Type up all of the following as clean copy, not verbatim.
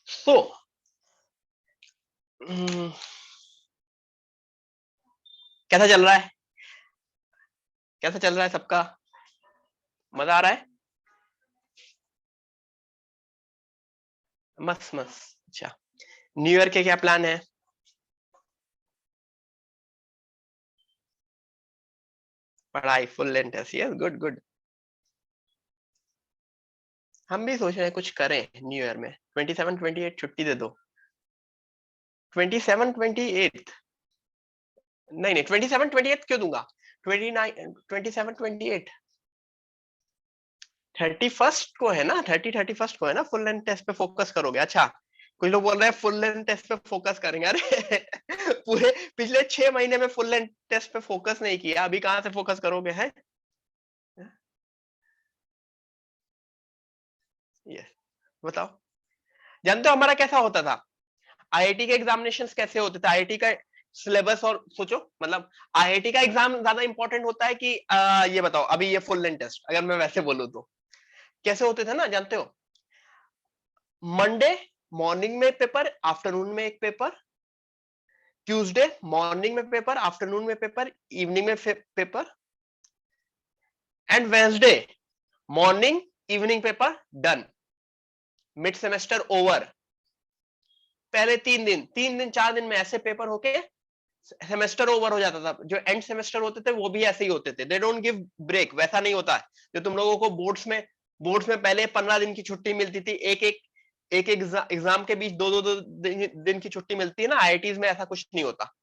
सो कैसा चल रहा है? कैसा चल रहा है सबका? मजा आ रहा है? मस्त मस्त। अच्छा, न्यू ईयर के क्या प्लान है? पढ़ाई फुल लेंथ है, यस, गुड गुड। हम भी सोच रहे हैं कुछ करें न्यू ईयर में। 27 28 छुट्टी दे दो। 27 28? नहीं नहीं, 27 28 क्यों दूंगा? 29 27 28 31st को है ना, 31st को है ना। फुल लेंथ टेस्ट पे फोकस करोगे? अच्छा, कुछ लोग बोल रहे हैं फुल लेंथ टेस्ट पे फोकस करेंगे। अरे पूरे पिछले 6 महीने में फुल लेंथ टेस्ट पे फोकस नहीं किया, अभी कहां से फोकस करोगे? है ये बताओ। जानते हो हमारा कैसा होता था? आईआईटी के एग्जामिनेशंस कैसे होते थे? आईआईटी का सिलेबस, और सोचो, मतलब आईआईटी का एग्जाम ज्यादा इंपॉर्टेंट होता है कि ये बताओ, अभी ये फुल लेंथ टेस्ट अगर मैं वैसे बोलूं तो कैसे होते थे ना, जानते हो? मंडे मॉर्निंग में पेपर, आफ्टरनून में एक पेपर। ट्यूसडे मॉर्निंग में पेपर, आफ्टरनून में पेपर, इवनिंग में paper. And Wednesday morning evening paper, done. Mid semester over. पहले 3 दिन 4 दिन में ऐसे पेपर होके सेमेस्टर ओवर हो जाता था। जो एंड सेमेस्टर होते थे वो भी ऐसे ही होते थे, दे डोंट गिव ब्रेक। वैसा नहीं होता है जो तुम लोगों को बोर्ड्स में पहले 15 दिन की छुट्टी मिलती थी। एक एग्जाम के बीच दो दिन की छुट्टी मिलती है ना। आईआईटीज में ऐसा कुछ नहीं होता।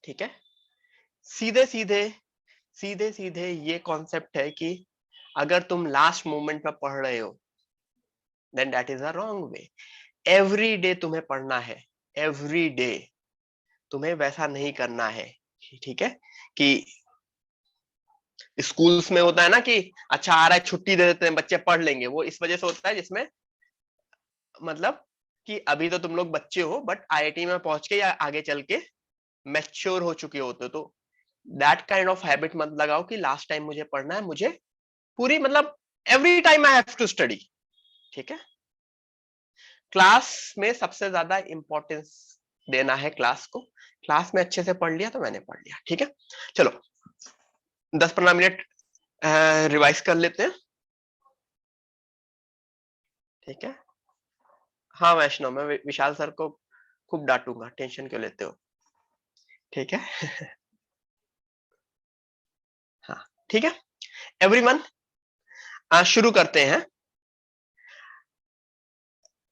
ठीक है, सीधे सीधे सीधे सीधे ये कॉन्सेप्ट है कि अगर तुम लास्ट मोमेंट में पढ़ रहे हो then that is a wrong way. Every day तुम्हें पढ़ना है, एवरी डे। तुम्हें वैसा नहीं करना है। ठीक है, कि स्कूल्स में होता है ना कि अच्छा आ रहा है, छुट्टी दे देते हैं, बच्चे पढ़ लेंगे। वो इस वजह से होता है जिसमें, मतलब कि अभी तो तुम लोग बच्चे हो, बट आईआईटी में पहुंच के या आगे चल के मैच्योर हो चुके होते हो। तो दैट काइंड ऑफ हैबिट मत लगाओ कि लास्ट टाइम मुझे पढ़ना है, मुझे पूरी, मतलब every time I have to study. ठीक है, क्लास में सबसे ज्यादा इंपॉर्टेंस देना है क्लास को। क्लास में अच्छे से पढ़ लिया तो मैंने पढ़ लिया। ठीक है, चलो 10-15 मिनट रिवाइज कर लेते हैं। ठीक है, हाँ वैष्णव, मैं विशाल सर को खूब डांटूंगा, टेंशन क्यों लेते हो? ठीक है हाँ, ठीक है एवरीवन, शुरू करते हैं।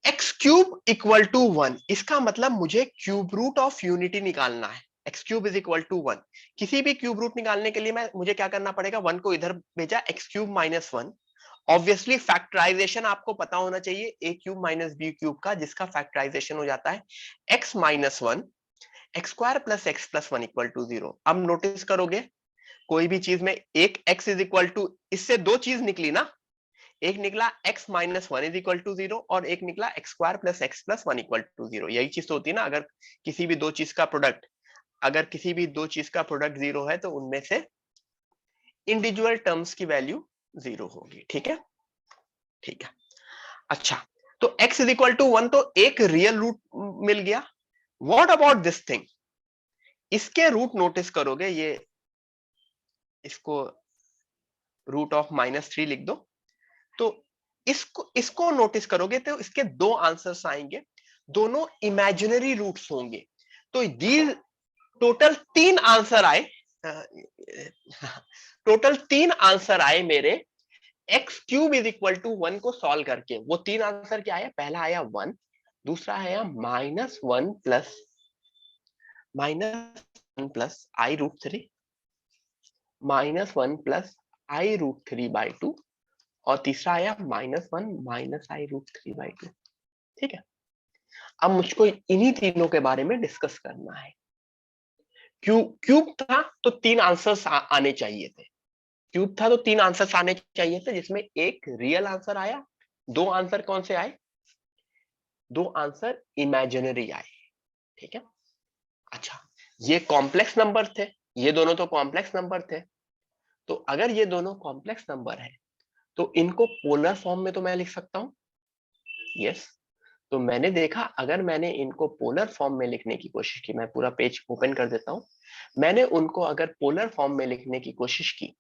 एक्स क्यूब इक्वल टू 1, इसका मतलब मुझे क्यूब रूट ऑफ यूनिटी निकालना है। X cube is equal to 1। किसी भी क्यूब रूट निकालने के लिए मुझे क्या करना पड़ेगा? 1 को इधर भेजा, x cube minus 1। Obviously factorisation आपको पता होना चाहिए, a cube minus b cube का, जिसका फैक्टराइजेशन हो जाता है x minus 1 x square plus x plus 1 equal to 0। अब नोटिस करोगे कोई भी चीज में एक x इज इक्वल टू, इससे दो चीज निकली ना। एक निकला x minus 1 is equal to 0, और एक निकला x square plus x plus 1 equal to 0। यही चीज तो होती है ना, अगर किसी भी दो चीज का प्रोडक्ट, अगर किसी भी दो चीज का प्रोडक्ट 0 है तो उनमें से इंडिविजुअल टर्म्स की वैल्यू 0 होगी। ठीक है, ठीक है। अच्छा, तो x इज इक्वल टू 1 तो एक रियल रूट मिल गया। What about this thing? इसके रूट नोटिस करोगे, ये इसको रूट ऑफ -3 लिख दो। तो इसको नोटिस करोगे तो इसके दो आंसर्स आएंगे, दोनों इमेजिनरी रूट्स होंगे। तो दीज टोटल 3 आंसर आए, टोटल 3 आंसर आए मेरे x cube is equal to 1 को सॉल्व करके। वो 3 आंसर क्या आया? पहला आया 1, दूसरा आया -1 प्लस i√3, -1 प्लस i√3/2, और तीसरा आया -1 - i√3/2। ठीक है, अब मुझको इन्हीं तीनों के बारे में डिस्कस करना है। क्यूब था तो 3 आंसर्स आने चाहिए थे। क्यूब था तो 3 आंसर्स आने चाहिए थे, जिसमें एक रियल आंसर आया, दो आंसर कौन से आए? दो आंसर इमेजिनरी आए। ठीक है, अच्छा, ये कॉम्प्लेक्स नंबर थे, ये दोनों तो कॉम्प्लेक्स नंबर थे। तो अगर ये दोनों कॉम्प्लेक्स नंबर है तो इनको पोलर फॉर्म में तो मैं लिख सकता हूं। यस। तो मैंने देखा अगर मैंने इनको पोलर फॉर्म में लिखने की कोशिश की, मैं पूरा पेज ओपन कर देता हूं, मैंने उनको अगर पोलर फॉर्म में लिखने की कोशिश की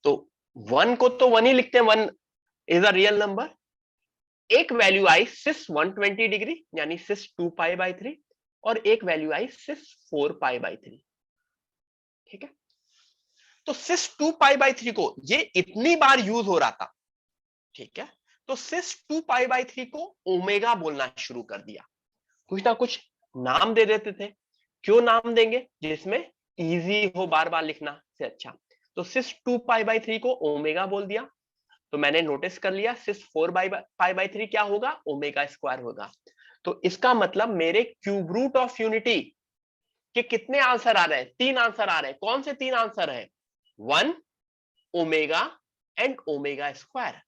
तो 1 को तो 1 ही लिखते हैं, 1 इज अ रियल नंबर। एक वैल्यू आई सिस 120 डिग्री यानी सिस 2 पाई बाई 3, और एक value I sis 4 pi by 3। ठीक है, तो सिस 2 पाई बाई 3 को ये इतनी बार यूज हो रहा था, ठीक है, तो सिस 2 पाई बाई 3 को ओमेगा बोलना शुरू कर दिया। कुछ ना कुछ नाम दे देते थे। क्यों नाम देंगे? जिसमें इजी हो बार बार लिखना से अच्छा। तो सिस 2 पाई बाई 3 को ओमेगा बोल दिया। तो मैंने नोटिस कर लिया सिस 4 पाई बाई 3 क्या होगा? ओमेगा स्क्वायर होगा। तो इसका मतलब मेरे क्यूब रूट ऑफ यूनिटी के कितने आंसर आ रहे हैं? 3 आंसर आ रहे हैं। कौन से 3 आंसर है? 1, omega and omega square.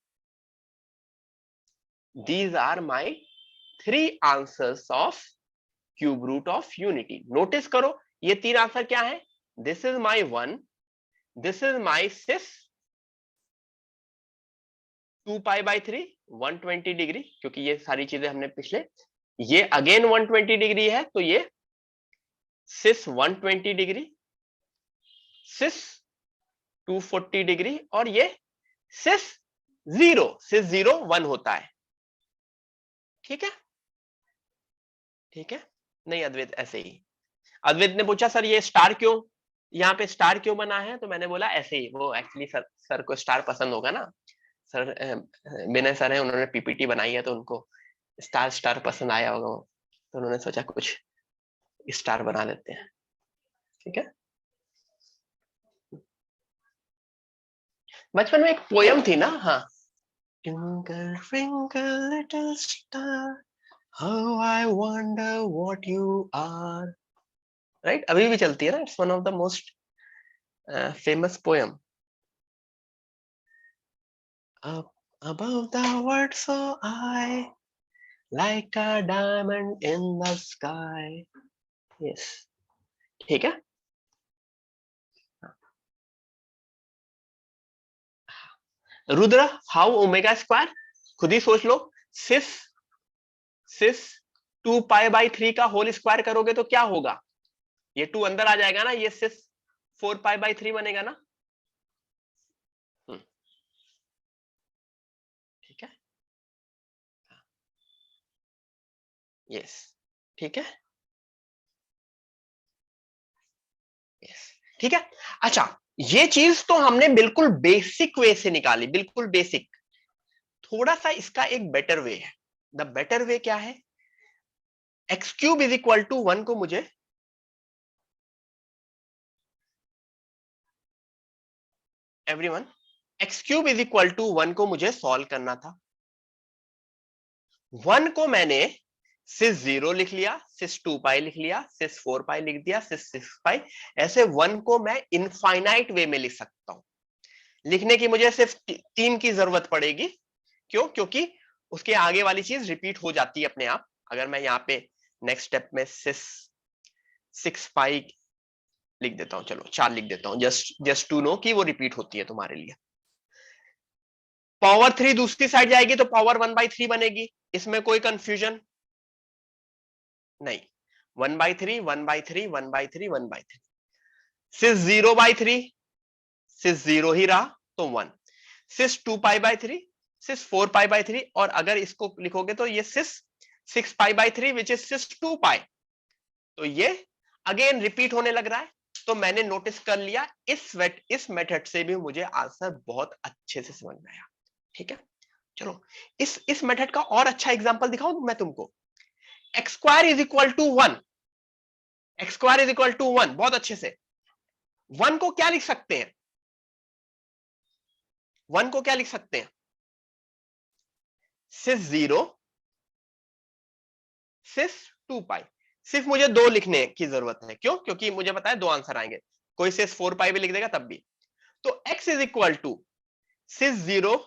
These are my 3 answers of cube root of unity. Notice करो ये 3 आंसर क्या है? This is my 1, this is my sis 2 pi by 3 120 degree, क्योंकि ये सारी चीजें हमने पिछले, ये अगेन 120 डिग्री है, तो ये सिस 120 डिग्री, सिस 240 डिग्री, और ये सिस 0 1 होता है। ठीक है, ठीक है। नहीं अद्वैत ऐसे ही। अद्वैत ने पूछा सर ये स्टार क्यों, यहाँ पे स्टार क्यों बना है? तो मैंने बोला ऐसे ही, वो एक्चुअली सर को स्टार पसंद होगा ना, सर विनय सर है, उन्होंने पीपीटी बनाई है तो उनको स्टार स्टार पसंद आया होगा, तो उन्होंने सोचा कुछ स्टार बना देते हैं। ठीक है, बचपन में एक पोयम थी ना, हाँ, twinkle twinkle little star how I wonder what you are, right, अभी भी चलती है ना, it's one of the most famous poem. Up above the world so high, like a diamond in the sky. Yes, ठीक है। Rudra, how omega square? खुद ही सोच लो। सिस सिस 2 pi by 3 का होल स्क्वायर करोगे तो क्या होगा? ये 2 अंदर आ जाएगा ना, ये सिस 4 पाई बाई 3 बनेगा ना। ठीक है, यस, ठीक है, यस, ठीक है। अच्छा, ये चीज तो हमने बिल्कुल बेसिक वे से निकाली, बिल्कुल बेसिक। थोड़ा सा इसका एक बेटर वे है। द बेटर वे क्या है? X cube is equal to 1 को मुझे, everyone, x cube is equal to 1 को मुझे सॉल्व करना था। 1 को मैंने सिस 0 लिख लिया, सिस 2 पाई लिख लिया, सिस 4 पाई लिख दिया, सिस 6 पाई। ऐसे 1 को मैं इनफाइनाइट वे में लिख सकता हूं। लिखने की मुझे सिर्फ 3 की जरूरत पड़ेगी। क्यों? क्योंकि उसके आगे वाली चीज रिपीट हो जाती है अपने आप। अगर मैं यहाँ पे नेक्स्ट स्टेप में सिस 6 पाई लिख देता हूं, चलो 4 लिख देता हूं, जस्ट टू नो कि वो रिपीट होती है तुम्हारे लिए। पावर 3 दूसरी साइड जाएगी तो पावर 1/3 बनेगी, इसमें कोई कंफ्यूजन नहीं। 1/3 1/3 1/3 1/3, सिस 0/3, सिस 0 ही रहा तो 1, सिस 2 pi by 3, sis 4 pi by 3, और अगर इसको लिखोगे तो ये सिस 6 पाई बाई 3 विच इज सिस 2 पाई। तो ये अगेन रिपीट होने लग रहा है। तो मैंने नोटिस कर लिया इस मेथड से भी मुझे आंसर बहुत अच्छे से समझ में आया। ठीक है, चलो इस मेथड का और अच्छा एग्जांपल दिखाऊं मैं तुमको। X square is equal to 1, x square is equal to 1 बहुत अच्छे से। 1 को क्या लिख सकते हैं? 1 को क्या लिख सकते हैं? सिस 0 सिस 2 पाई। सिर्फ मुझे 2 लिखने की जरूरत है। क्यों? क्योंकि मुझे पता है 2 आंसर आएंगे। कोई सिस 4 पाई भी लिख देगा तब भी। तो x is equal to cis 0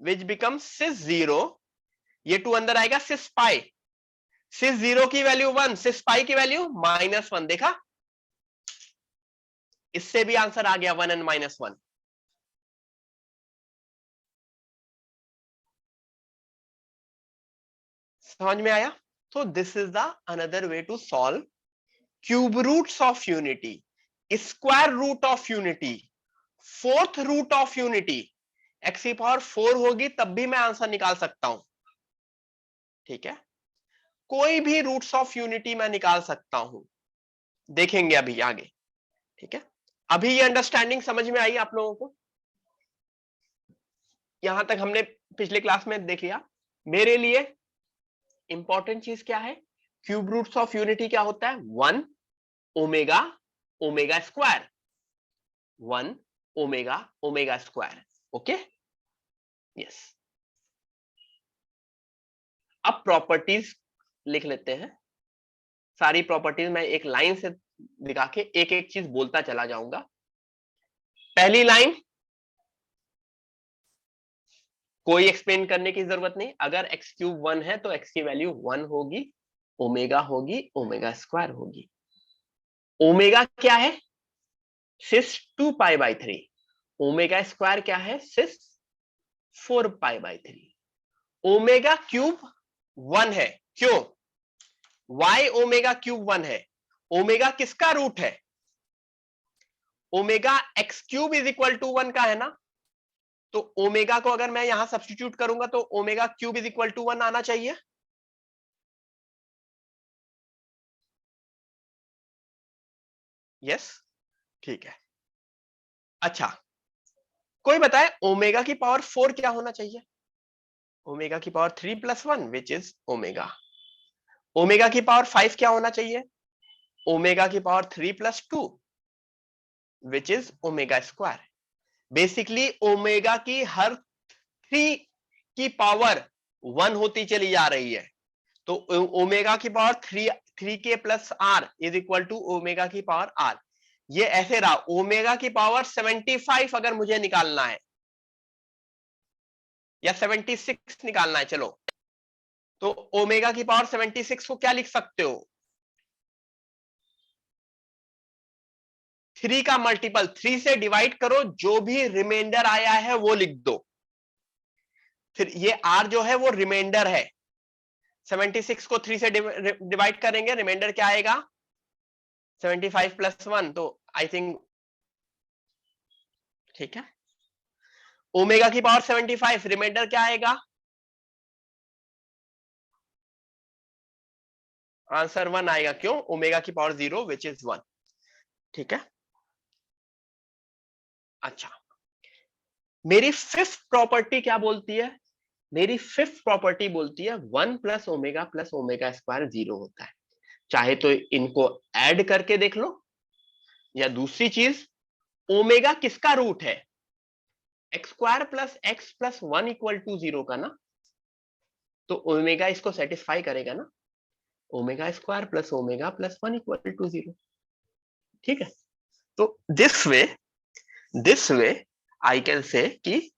which become cis 0, ये 2 अंदर आएगा, सिस पाई, सिस 0 की वैल्यू 1, सिस पाई की वैल्यू -1। देखा? इससे भी आंसर आ गया 1n-1। समझ में आया? तो this is the another way to solve cube roots of unity, square root of unity, fourth root of unity. X की पावर 4 होगी तब भी मैं आंसर निकाल सकता हूं। ठीक है, कोई भी रूट्स ऑफ यूनिटी मैं निकाल सकता हूं, देखेंगे अभी आगे। ठीक है, अभी ये अंडरस्टैंडिंग समझ में आई आप लोगों को? यहां तक हमने पिछले क्लास में देख लिया। मेरे लिए इंपॉर्टेंट चीज क्या है? क्यूब रूट्स ऑफ यूनिटी क्या होता है? 1 omega omega square, 1 omega omega square. Okay, yes. अब प्रॉपर्टीज लिख लेते हैं। सारी प्रॉपर्टीज मैं एक लाइन से दिखा के एक एक चीज बोलता चला जाऊंगा। पहली लाइन, कोई एक्सप्लेन करने की जरूरत नहीं। अगर x क्यूब 1 है तो x की वैल्यू 1 होगी, ओमेगा होगी, ओमेगा स्क्वायर होगी। ओमेगा क्या है? सिस 2 पाई बाई 3। ओमेगा स्क्वायर क्या है? सिस 4 पाई बाई 3। ओमेगा क्यूब 1 है, क्यों? y ओमेगा क्यूब 1 है। ओमेगा किसका रूट है? Omega x cube is equal to 1 का है ना। तो ओमेगा को अगर मैं यहां सब्स्टिट्यूट करूंगा तो omega cube is equal to 1 आना चाहिए। यस, ठीक है। अच्छा, कोई बताए ओमेगा की पावर 4 क्या होना चाहिए? ओमेगा की power 3 plus 1 which is omega. Omega की पावर 5 क्या होना चाहिए? ओमेगा की power 3 plus 2 which is omega square. Basically omega की हर 3 की पावर 1 होती चली जा रही है। तो ओमेगा की पावर 3 के plus r is equal to omega की पावर आर। ये ऐसे रहा। ओमेगा की पावर 75 अगर मुझे निकालना है या 76 निकालना है, चलो, तो ओमेगा की पावर 76 को क्या लिख सकते हो? 3 का मल्टीपल 3 से डिवाइड करो, जो भी रिमाइंडर आया है वो लिख दो। फिर ये आर जो है वो रिमाइंडर है। 76 को 3 से डिवाइड करेंगे, रिमाइंडर क्या आएगा? 75 प्लस 1, तो आई थिंक ठीक है। ओमेगा की पावर 75, रिमाइंडर क्या आएगा? आंसर 1 आएगा। क्यों? ओमेगा की पावर 0 विच इज 1। ठीक है, अच्छा। मेरी फिफ्थ प्रॉपर्टी क्या बोलती है? मेरी फिफ्थ प्रॉपर्टी बोलती है 1 प्लस ओमेगा स्क्वायर 0 होता है। चाहे तो इनको ऐड करके देख लो, या दूसरी चीज, ओमेगा किसका रूट है? X square plus 1 equal to 0 का ना। तो ओमेगा इसको सेटिस्फाई करेगा ना। Omega square plus 1 equal to 0। ठीक है, तो this way I can say कि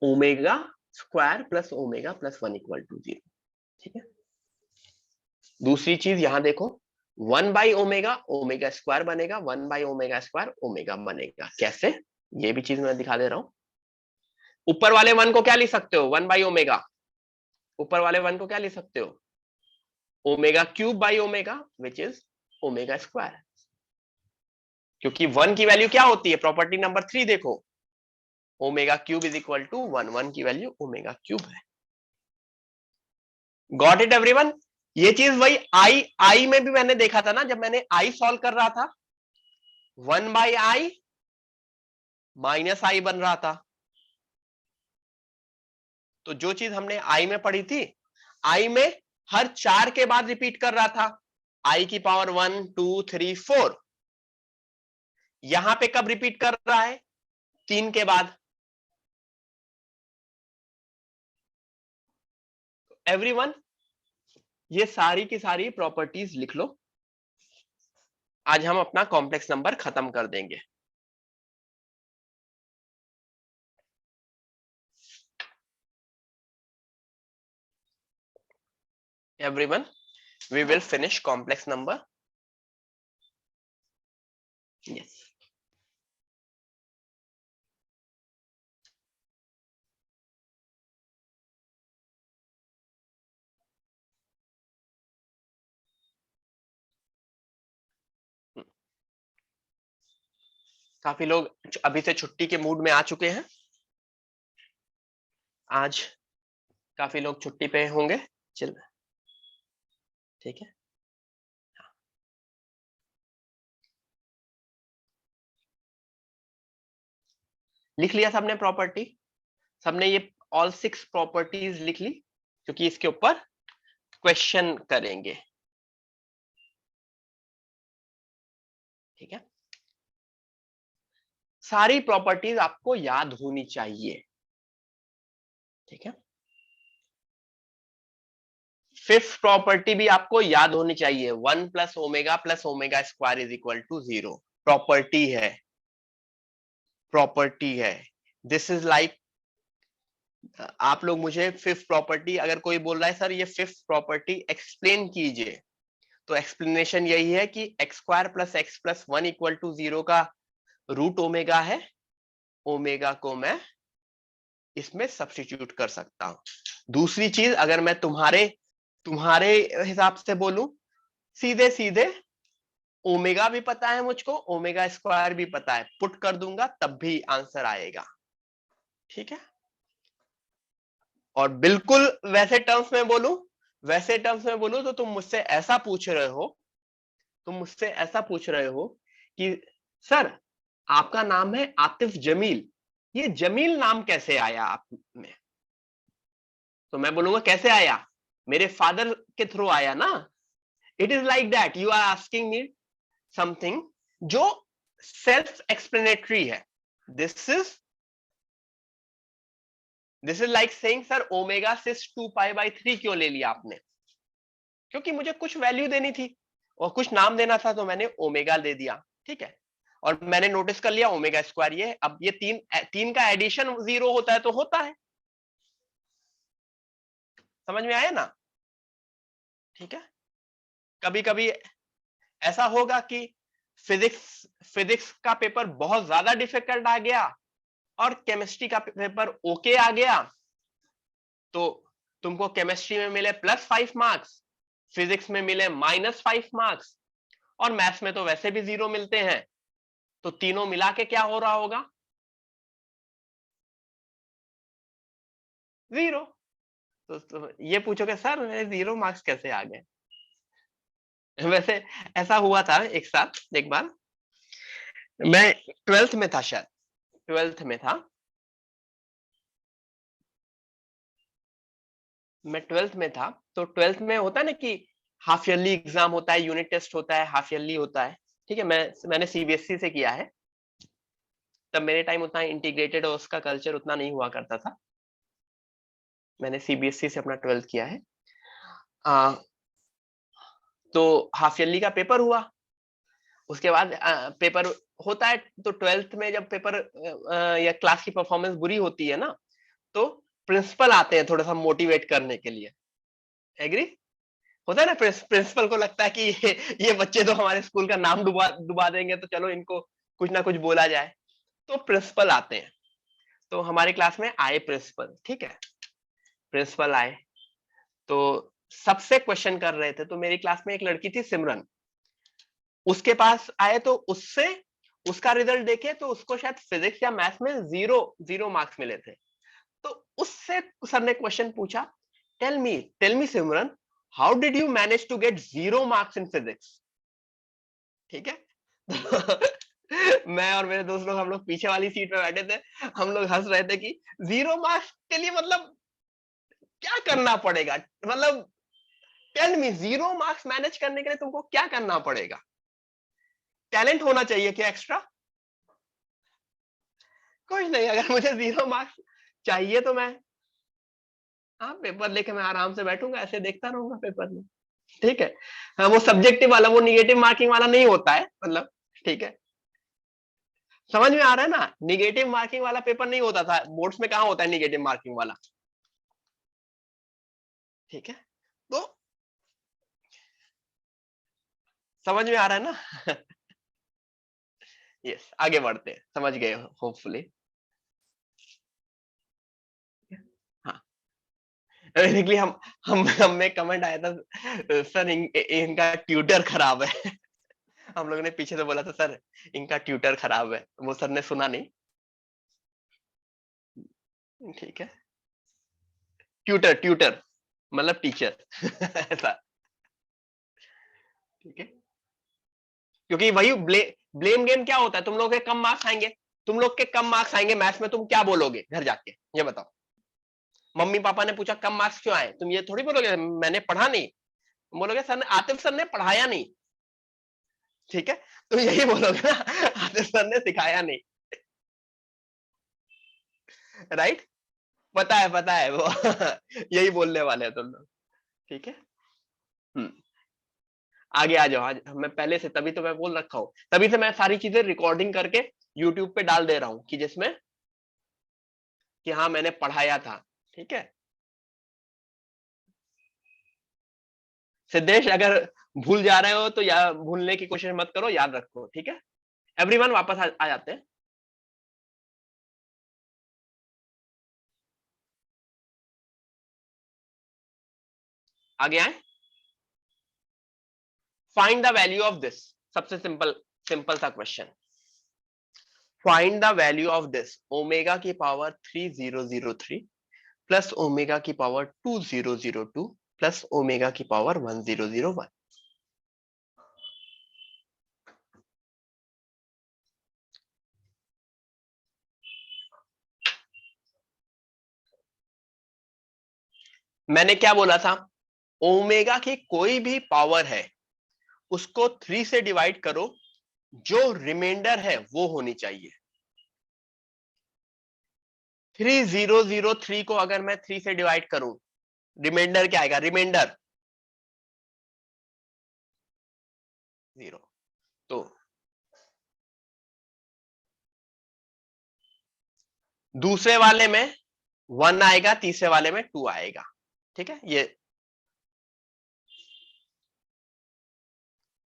omega square plus 1 equal to 0। ठीक है, दूसरी चीज यहां देखो, 1 बाई ओमेगा ओमेगा स्क्वायर बनेगा, 1 बाई ओमेगा स्क्वायर ओमेगा बनेगा। कैसे? ये भी चीज मैं दिखा दे रहा हूं। ऊपर वाले 1 को क्या लिख सकते हो? 1 बाई ओमेगा। ऊपर वाले 1 को क्या लिख सकते हो? Omega cube by omega which is omega square. क्योंकि 1 की वैल्यू क्या होती है? प्रॉपर्टी नंबर 3 देखो, omega cube is equal to 1। 1 की वैल्यू ओमेगा क्यूब है। Got it everyone? ये चीज वही आई में भी मैंने देखा था ना, जब मैंने आई सॉल्व कर रहा था, 1 बाई आई माइनस आई बन रहा था। तो जो चीज हमने आई में पढ़ी थी, आई में हर 4 के बाद रिपीट कर रहा था, आई की पावर 1 2 3 4। यहां पे कब रिपीट कर रहा है? 3 के बाद। एवरीवन, ये सारी की सारी प्रॉपर्टीज लिख लो। आज हम अपना कॉम्प्लेक्स नंबर खत्म कर देंगे। Everyone, we will finish complex number yes. काफी लोग अभी से छुट्टी के मूड में आ चुके हैं। आज काफी लोग छुट्टी पे होंगे। चल, ठीक है। लिख लिया सबने प्रॉपर्टी? सबने ये ऑल 6 प्रॉपर्टीज लिख ली, क्योंकि इसके ऊपर क्वेश्चन करेंगे। ठीक है, सारी प्रॉपर्टीज आपको याद होनी चाहिए। ठीक है, फिफ्थ प्रॉपर्टी भी आपको याद होनी चाहिए, 1 plus omega square is equal to 0। Property है, प्रॉपर्टी है। दिस इज लाइक, आप लोग मुझे फिफ्थ प्रॉपर्टी, अगर कोई बोल रहा है सर ये फिफ्थ प्रॉपर्टी एक्सप्लेन कीजिए, तो एक्सप्लेनेशन यही है कि x square plus one equal to 0 का रूट ओमेगा है। ओमेगा को मैं इसमें सब्स्टिट्यूट कर सकता हूं। दूसरी चीज, अगर मैं तुम्हारे तुम्हारे हिसाब से बोलूं, सीधे सीधे ओमेगा भी पता है मुझको, ओमेगा स्क्वायर भी पता है, पुट कर दूंगा तब भी आंसर आएगा। ठीक है, और बिल्कुल वैसे टर्म्स में बोलूं, तो तुम मुझसे ऐसा पूछ रहे हो, कि सर आपका नाम है आतिफ जमील, ये जमील नाम कैसे आया आप में? तो मैं बोलूंगा कैसे आया, मेरे फादर के थ्रू आया ना। It is like that, you are asking me something जो सेल्फ एक्सप्लेनेटरी है। This is like saying sir omega cis 2 पाई/3 क्यों ले लिया आपने? क्योंकि मुझे कुछ वैल्यू देनी थी और कुछ नाम देना था, तो मैंने ओमेगा दे दिया। ठीक है, और मैंने नोटिस कर लिया ओमेगा स्क्वायर ये, अब ये तीन का एडिशन 0 होता है तो होता है। समझ में आया ना? ठीक है, कभी कभी ऐसा होगा कि फिजिक्स फिजिक्स का पेपर बहुत ज्यादा डिफिकल्ट आ गया और केमिस्ट्री का पेपर ओके आ गया, तो तुमको केमिस्ट्री में मिले +5 मार्क्स, फिजिक्स में मिले -5 मार्क्स, और मैथ्स में तो वैसे भी 0 मिलते हैं, तो तीनों मिला के क्या हो रहा होगा? 0। तो ये पूछोगे सर मेरे 0 मार्क्स कैसे आ गए? वैसे ऐसा हुआ था एक साथ, एक बार मैं 12th में था, शायद 12th में था, मैं 12th में था। तो 12th में होता है ना कि हाफ ईयरली एग्जाम होता है, यूनिट टेस्ट होता है, हाफ ईयरली होता है। ठीक है, मैंने सीबीएसई से किया है, तब मेरे टाइम उतना इंटीग्रेटेड और उसका कल्चर उतना नहीं हुआ करता था। मैंने सीबीएसई से अपना 12th किया है। तो हाफ ईयरली का पेपर हुआ, उसके बाद पेपर होता है, तो 12th में जब पेपर या क्लास की परफॉर्मेंस बुरी होती है ना, तो प्रिंसिपल आते हैं थोड़ा सा मोटिवेट करने के लिए। एग्री? होता है ना, प्रिंसिपल को लगता है कि ये बच्चे तो हमारे स्कूल का नाम डुबा डुबा देंगे, तो चलो इनको कुछ ना कुछ बोला जाए। तो प्रिंसिपल आते हैं, तो हमारे क्लास में आए प्रिंसिपल। ठीक है, प्रिंसिपल आए तो सबसे क्वेश्चन कर रहे थे। तो मेरी क्लास में एक लड़की थी सिमरन, उसके पास आए, तो उससे उसका रिजल्ट देखे तो उसको शायद फिजिक्स या मैथ्स में 0 मार्क्स मिले थे। तो उससे सर ने क्वेश्चन पूछा, tell me Simran, how did you manage to get 0 marks in physics? ठीक है। मैं और मेरे दोस्त लोग, हम लोग पीछे वाली सीट पे बैठे थे, हम लोग हंस रहे थे कि 0 मार्क्स के लिए मतलब क्या करना पड़ेगा, मतलब टेल मी 0 मार्क्स मैनेज करने के लिए तुमको क्या करना पड़ेगा? टैलेंट होना चाहिए क्या एक्स्ट्रा? कुछ नहीं, अगर मुझे 0 मार्क्स चाहिए तो मैं, हाँ, पेपर लेके मैं आराम से बैठूंगा, ऐसे देखता रहूंगा पेपर में। ठीक है, हाँ, वो सब्जेक्टिव वाला, वो निगेटिव मार्किंग वाला नहीं होता है, मतलब। ठीक है, समझ में आ रहा है ना? निगेटिव मार्किंग वाला पेपर नहीं होता था बोर्ड्स में, कहाँ होता है निगेटिव मार्किंग वाला? ठीक है, तो समझ में आ रहा है ना? यस, आगे बढ़ते हैं, समझ गए होपफुली। हाँ, बेसिकली हम में कमेंट आया था, सर इनका ट्यूटर खराब है। हम लोगों ने पीछे से बोला था सर इनका ट्यूटर खराब है, वो सर ने सुना नहीं। ठीक है, ट्यूटर ट्यूटर मतलब टीचर। ऐसा, ठीक है। क्योंकि वही ब्लेम गेम क्या होता है, तुम लोग के कम मार्क्स आएंगे, तुम लोग के कम मार्क्स आएंगे मैथ्स में, तुम क्या बोलोगे घर जाके, ये बताओ। मम्मी पापा ने पूछा कम मार्क्स क्यों आए, तुम ये थोड़ी बोलोगे मैंने पढ़ा नहीं, तुम बोलोगे सर ने, आतिफ सर ने पढ़ाया नहीं। ठीक है, तो यही बोलोगे ना, आतिफ सर ने सिखाया नहीं। राइट, पता है वो। यही बोलने वाले हैं तुम लोग। ठीक है। हम्म, आगे आ जाओ। आज मैं पहले से, तभी तो मैं बोल रखा हूं, तभी से मैं सारी चीजें रिकॉर्डिंग करके यूट्यूब पे डाल दे रहा हूं, कि जिसमें कि हाँ मैंने पढ़ाया था। ठीक है सिद्धेश, अगर भूल जा रहे हो तो या भूलने की कोशिश मत करो, याद रखो। ठीक है, एवरीवन वापस आ जाते हैं। आगे आए, find the value of this. सबसे सिंपल सिंपल सा question, find the value of this, omega की पावर 3003 प्लस ओमेगा की पावर 2002 प्लस ओमेगा की पावर 1001। मैंने क्या बोला था, ओमेगा की कोई भी पावर है उसको 3 से डिवाइड करो, जो रिमाइंडर है वो होनी चाहिए। 3003 को अगर मैं 3 से डिवाइड करूं, रिमाइंडर क्या आएगा, रिमाइंडर 0। तो दूसरे वाले में 1 आएगा, तीसरे वाले में 2 आएगा। ठीक है, ये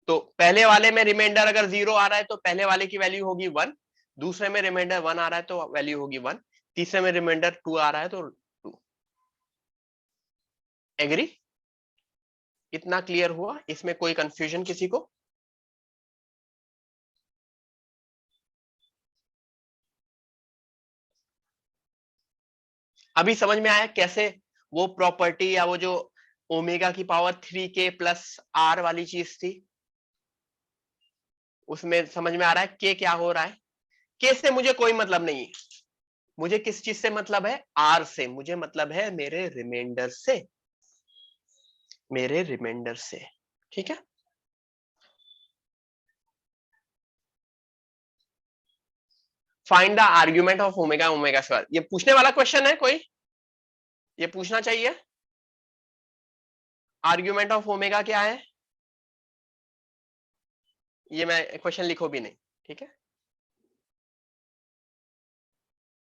तो पहले वाले में रिमाइंडर अगर 0 आ रहा है तो पहले वाले की वैल्यू होगी 1, दूसरे में रिमाइंडर 1 आ रहा है तो वैल्यू होगी 1, तीसरे में रिमाइंडर 2 आ रहा है तो 2। एग्री? इतना क्लियर हुआ, इसमें कोई कंफ्यूजन किसी को? अभी समझ में आया कैसे वो प्रॉपर्टी या वो जो ओमेगा की पावर 3k प्लस आर वाली चीज थी, उसमें समझ में आ रहा है के क्या हो रहा है। के से मुझे कोई मतलब नहीं है, मुझे किस चीज से मतलब है, आर से मुझे मतलब है, मेरे रिमाइंडर से, मेरे रिमाइंडर से। ठीक है, find the argument of omega omega square, ये पूछने वाला क्वेश्चन है कोई, ये पूछना चाहिए। आर्ग्यूमेंट ऑफ ओमेगा क्या है, ये मैं क्वेश्चन लिखो भी नहीं। ठीक है,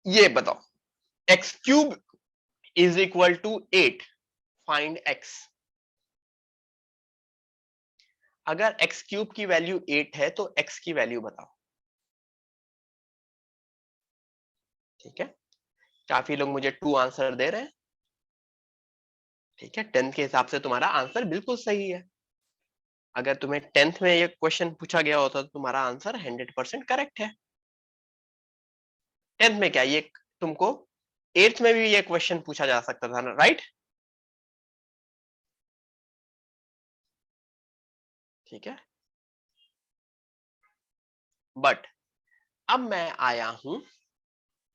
ये बताओ, x cube is equal to 8, find x. अगर एक्स क्यूब की वैल्यू 8 है तो एक्स की वैल्यू बताओ। ठीक है, काफी लोग मुझे 2 आंसर दे रहे हैं। ठीक है, 10th के हिसाब से तुम्हारा आंसर बिल्कुल सही है। अगर तुम्हें 10th में ये क्वेश्चन पूछा गया होता तो तुम्हारा आंसर 100% करेक्ट है। 10th में क्या, ये तुमको 8th में भी ये क्वेश्चन पूछा जा सकता था ना, राइट? ठीक है, बट अब मैं आया हूं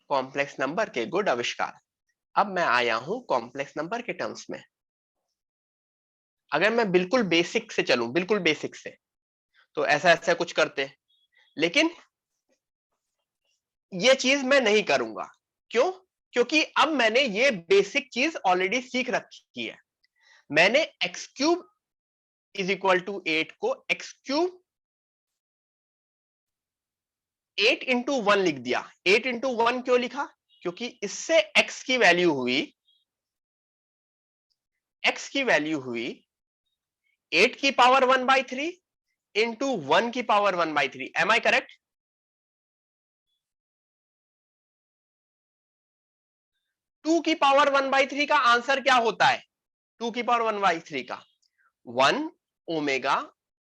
कॉम्प्लेक्स नंबर के, गुड आविष्कार, अब मैं आया हूं कॉम्प्लेक्स नंबर के टर्म्स में। अगर मैं बिल्कुल बेसिक से चलूं, बिल्कुल बेसिक से, तो ऐसा ऐसा कुछ करते, लेकिन ये चीज मैं नहीं करूंगा। क्यों? क्योंकि अब मैंने ये बेसिक चीज ऑलरेडी सीख रखी है। मैंने x cube is equal to 8 को एक्स क्यूब 8 इंटू 1 लिख दिया। 8 इंटू 1 क्यों लिखा? क्योंकि इससे एक्स की वैल्यू हुई, एक्स की वैल्यू हुई 8 की पावर 1/3 इंटू 1 की पावर 1/3। M I correct? 2 की पावर 1/3 का आंसर क्या होता है? 2 की पावर 1/3 का 1 ओमेगा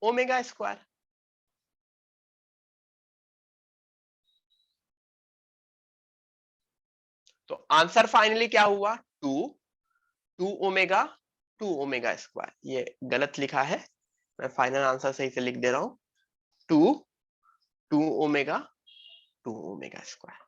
ओमेगा स्क्वायर। तो आंसर फाइनली क्या हुआ? 2 ओमेगा 2 ओमेगा स्क्वायर। ये गलत लिखा है, मैं फाइनल आंसर सही से लिख दे रहा हूं। 2 ओमेगा 2 ओमेगा स्क्वायर।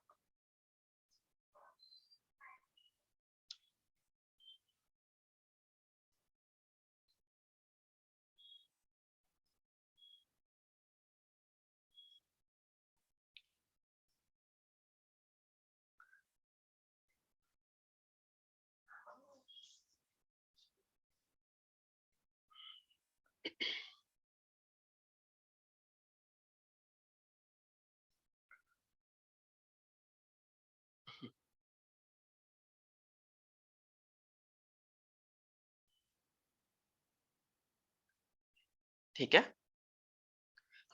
ठीक है,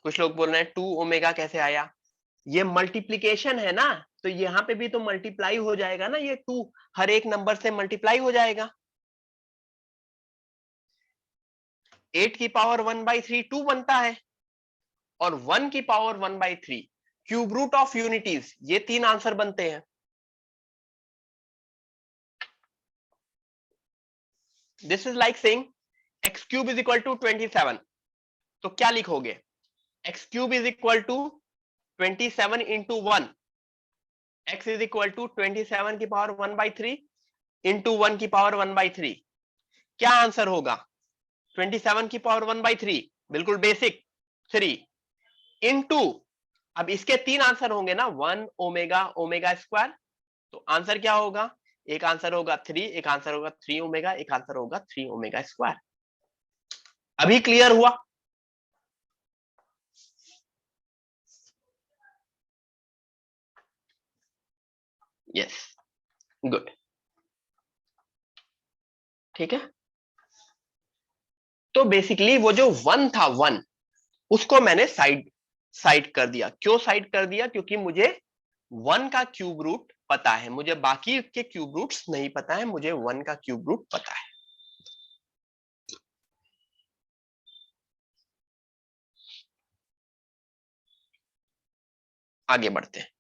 कुछ लोग बोल रहे हैं 2 ओमेगा कैसे आया? ये मल्टीप्लीकेशन है ना, तो यहाँ पे भी तो मल्टीप्लाई हो जाएगा ना, ये 2 हर एक नंबर से मल्टीप्लाई हो जाएगा। 8 की पावर 1/3 2 बनता है, और 1 की power 1/3 cube root of unities, ये 3 आंसर बनते हैं। This is like saying x cube is equal to 27। तो क्या लिखोगे? x cube is equal to 27 into 1। x is equal to 27 की पावर 1/3 इंटू 1 की पावर 1/3। क्या आंसर होगा? 27 की पावर 1/3, बिल्कुल बेसिक, 3 इंटू, अब इसके 3 आंसर होंगे ना, 1 ओमेगा ओमेगा स्क्वायर। तो आंसर क्या होगा? एक आंसर होगा 3, एक आंसर होगा 3 ओमेगा, एक आंसर होगा 3 ओमेगा स्क्वायर। अभी क्लियर हुआ? Yes, good. ठीक है, तो बेसिकली वो जो 1 था, 1 उसको मैंने साइड साइड कर दिया। क्यों साइड कर दिया? क्योंकि मुझे 1 का क्यूब रूट पता है, मुझे बाकी के क्यूब रूट्स नहीं पता है, मुझे 1 का क्यूब रूट पता है। आगे बढ़ते हैं।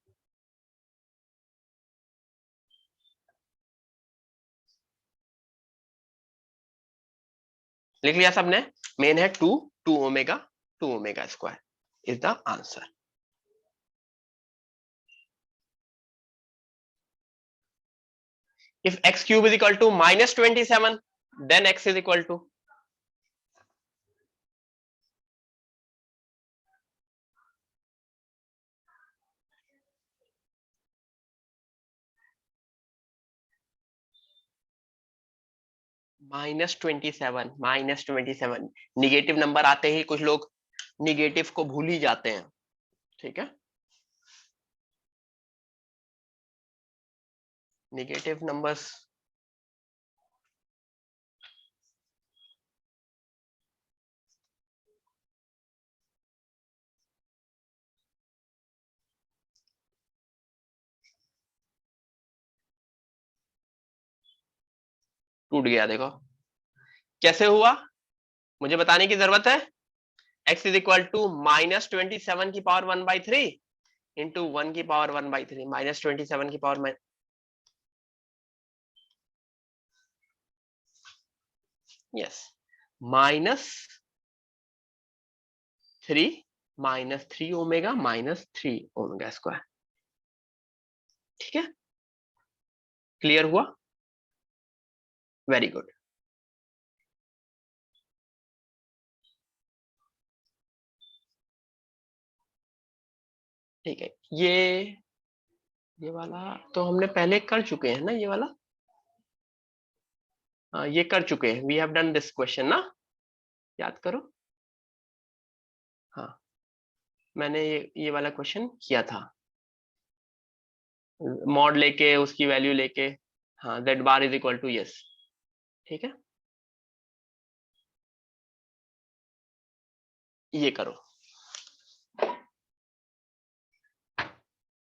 लिख लिया सबने? मेन है 2 omega square is the answer. If x cube is equal to minus 27, then x is equal to -27। -27 negative number आते ही कुछ लोग निगेटिव को भूल ही जाते हैं। ठीक है, निगेटिव नंबर्स टूट गया। देखो कैसे हुआ, मुझे बताने की जरूरत है। x इज इक्वल टू -27 की पावर 1/3 इंटू 1 की पावर 1/3, -27 की power yes -3 -3 omega -3 omega square. ठीक है, क्लियर हुआ? Very good. ठीक है, ये वाला तो हमने पहले कर चुके हैं ना, ये वाला। हाँ, ये कर चुके हैं, we have done this question ना, याद करो। हाँ, मैंने ये वाला क्वेश्चन किया था, मॉड लेके उसकी वैल्यू लेके। हाँ, z bar is equal to yes. ठीक है, ये करो।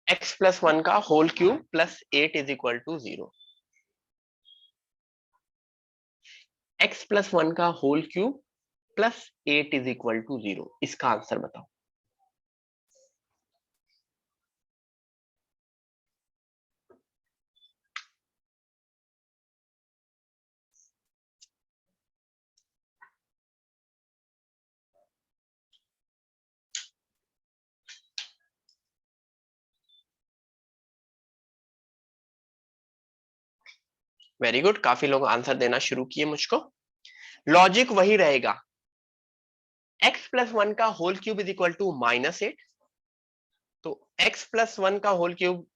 x + 1 का whole cube + 8 is equal to 0। x+1 का whole cube plus 8 is equal to 0। इसका आंसर बताओ। वेरी गुड, काफी लोग आंसर देना शुरू किए मुझको। लॉजिक वही रहेगा, x+1 का whole cube is equal to -8, तो x+1 का whole cube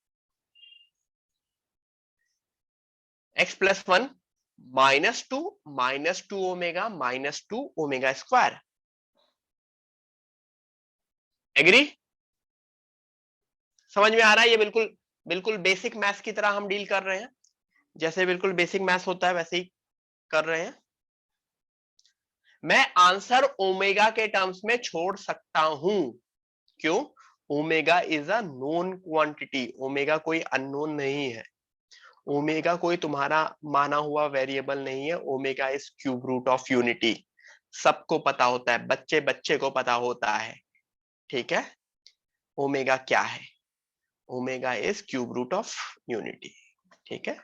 x+1 -2 omega -2 omega square. Agree? समझ में आ रहा है? ये बिल्कुल बिल्कुल बेसिक मैथ्स की तरह हम डील कर रहे हैं, जैसे बिल्कुल बेसिक मैथ्स होता है वैसे ही कर रहे हैं। मैं आंसर ओमेगा के टर्म्स में छोड़ सकता हूं। क्यों? Omega is a known quantity, omega कोई अननोन नहीं है, ओमेगा कोई तुम्हारा माना हुआ वेरिएबल नहीं है, omega is cube root of unity. सबको पता होता है, बच्चे बच्चे को पता होता है, ठीक है? ओमेगा क्या है? Omega is cube root of unity, ठीक है?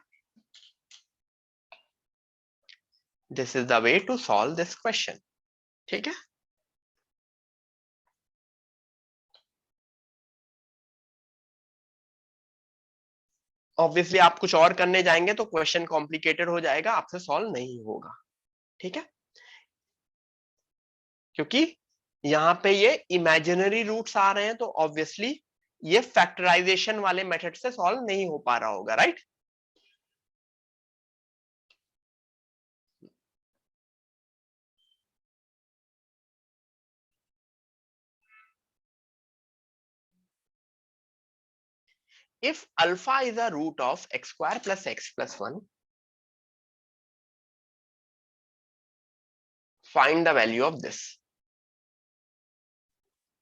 This is the way to solve this question, ठीक है? ऑब्वियसली आप कुछ और करने जाएंगे तो क्वेश्चन कॉम्प्लिकेटेड हो जाएगा, आपसे सॉल्व नहीं होगा, ठीक है? क्योंकि यहाँ पे ये इमेजिनरी रूट्स आ रहे हैं, तो ऑब्वियसली ये फैक्टराइजेशन वाले मेथड से सॉल्व नहीं हो पा रहा होगा, right? If alpha is a root of x square plus x plus 1, find the value of this.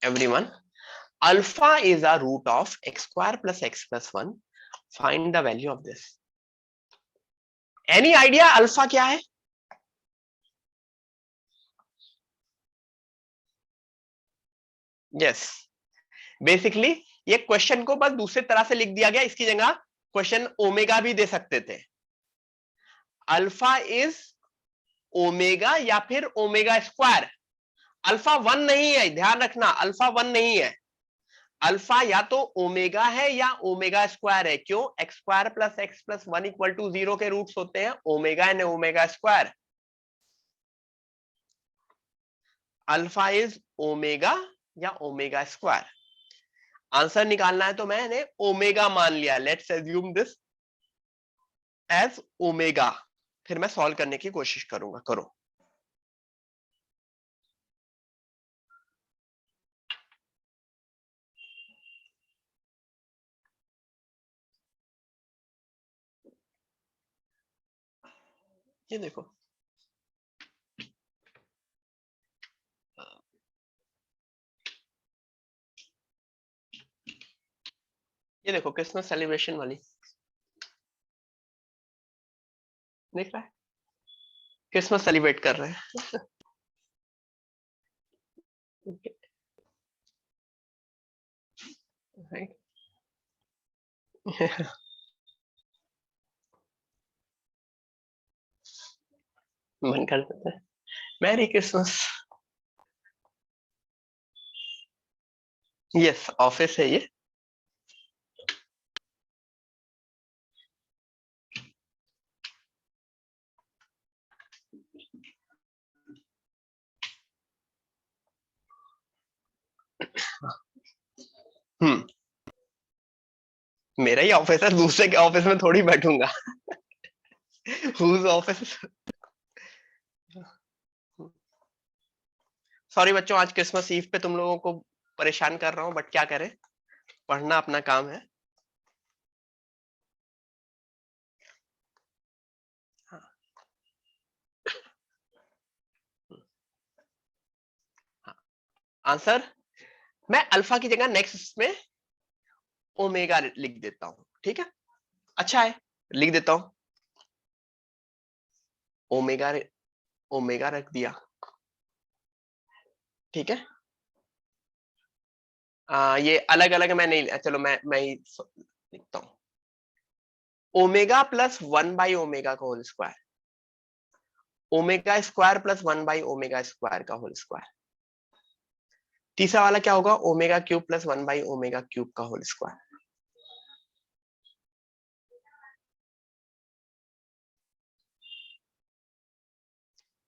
Everyone, alpha is a root of x square plus x plus 1. Find the value of this. Any idea alpha क्या है? Yes. Basically ये question को बस दूसरे तरह से लिख दिया गया, इसकी जगह क्वेश्चन ओमेगा भी दे सकते थे। अल्फा इज ओमेगा या फिर ओमेगा स्क्वायर। अल्फा 1 नहीं है, ध्यान रखना, अल्फा 1 नहीं है। अल्फा या तो ओमेगा है या ओमेगा स्क्वायर है। क्यों? X square plus x plus 1 equal to 0 के रूट्स होते हैं omega and omega square. Alpha is omega या ओमेगा स्क्वायर। आंसर निकालना है तो मैंने ओमेगा मान लिया, let's assume this as omega. फिर मैं सॉल्व करने की कोशिश करूंगा, करो। ये देखो, ये देखो क्रिसमस सेलिब्रेशन वाली, देख रहा है? क्रिसमस सेलिब्रेट कर रहे हैं। मन कर देता है मैरी क्रिसमस। यस, ऑफिस है ये। मेरा ही ऑफिस है, दूसरे के ऑफिस में थोड़ी बैठूंगा। Whose office? सॉरी बच्चों, आज क्रिसमस ईव पे तुम लोगों को परेशान कर रहा हूं, बट क्या करें, पढ़ना अपना काम है। आंसर मैं अल्फा की जगह नेक्स्ट में ओमेगा लिख देता हूं, ठीक है? अच्छा है, लिख देता हूं ओमेगा ओमेगा रख दिया, ठीक है। ये अलग अलग मैं नहीं, चलो मैं ही लिखता हूं, ओमेगा प्लस 1/ओमेगा का whole square, omega square plus 1/ओमेगा स्क्वायर का होल स्क्वायर। तीसरा वाला क्या होगा, ओमेगा क्यूब प्लस 1/ओमेगा क्यूब का होल स्क्वायर।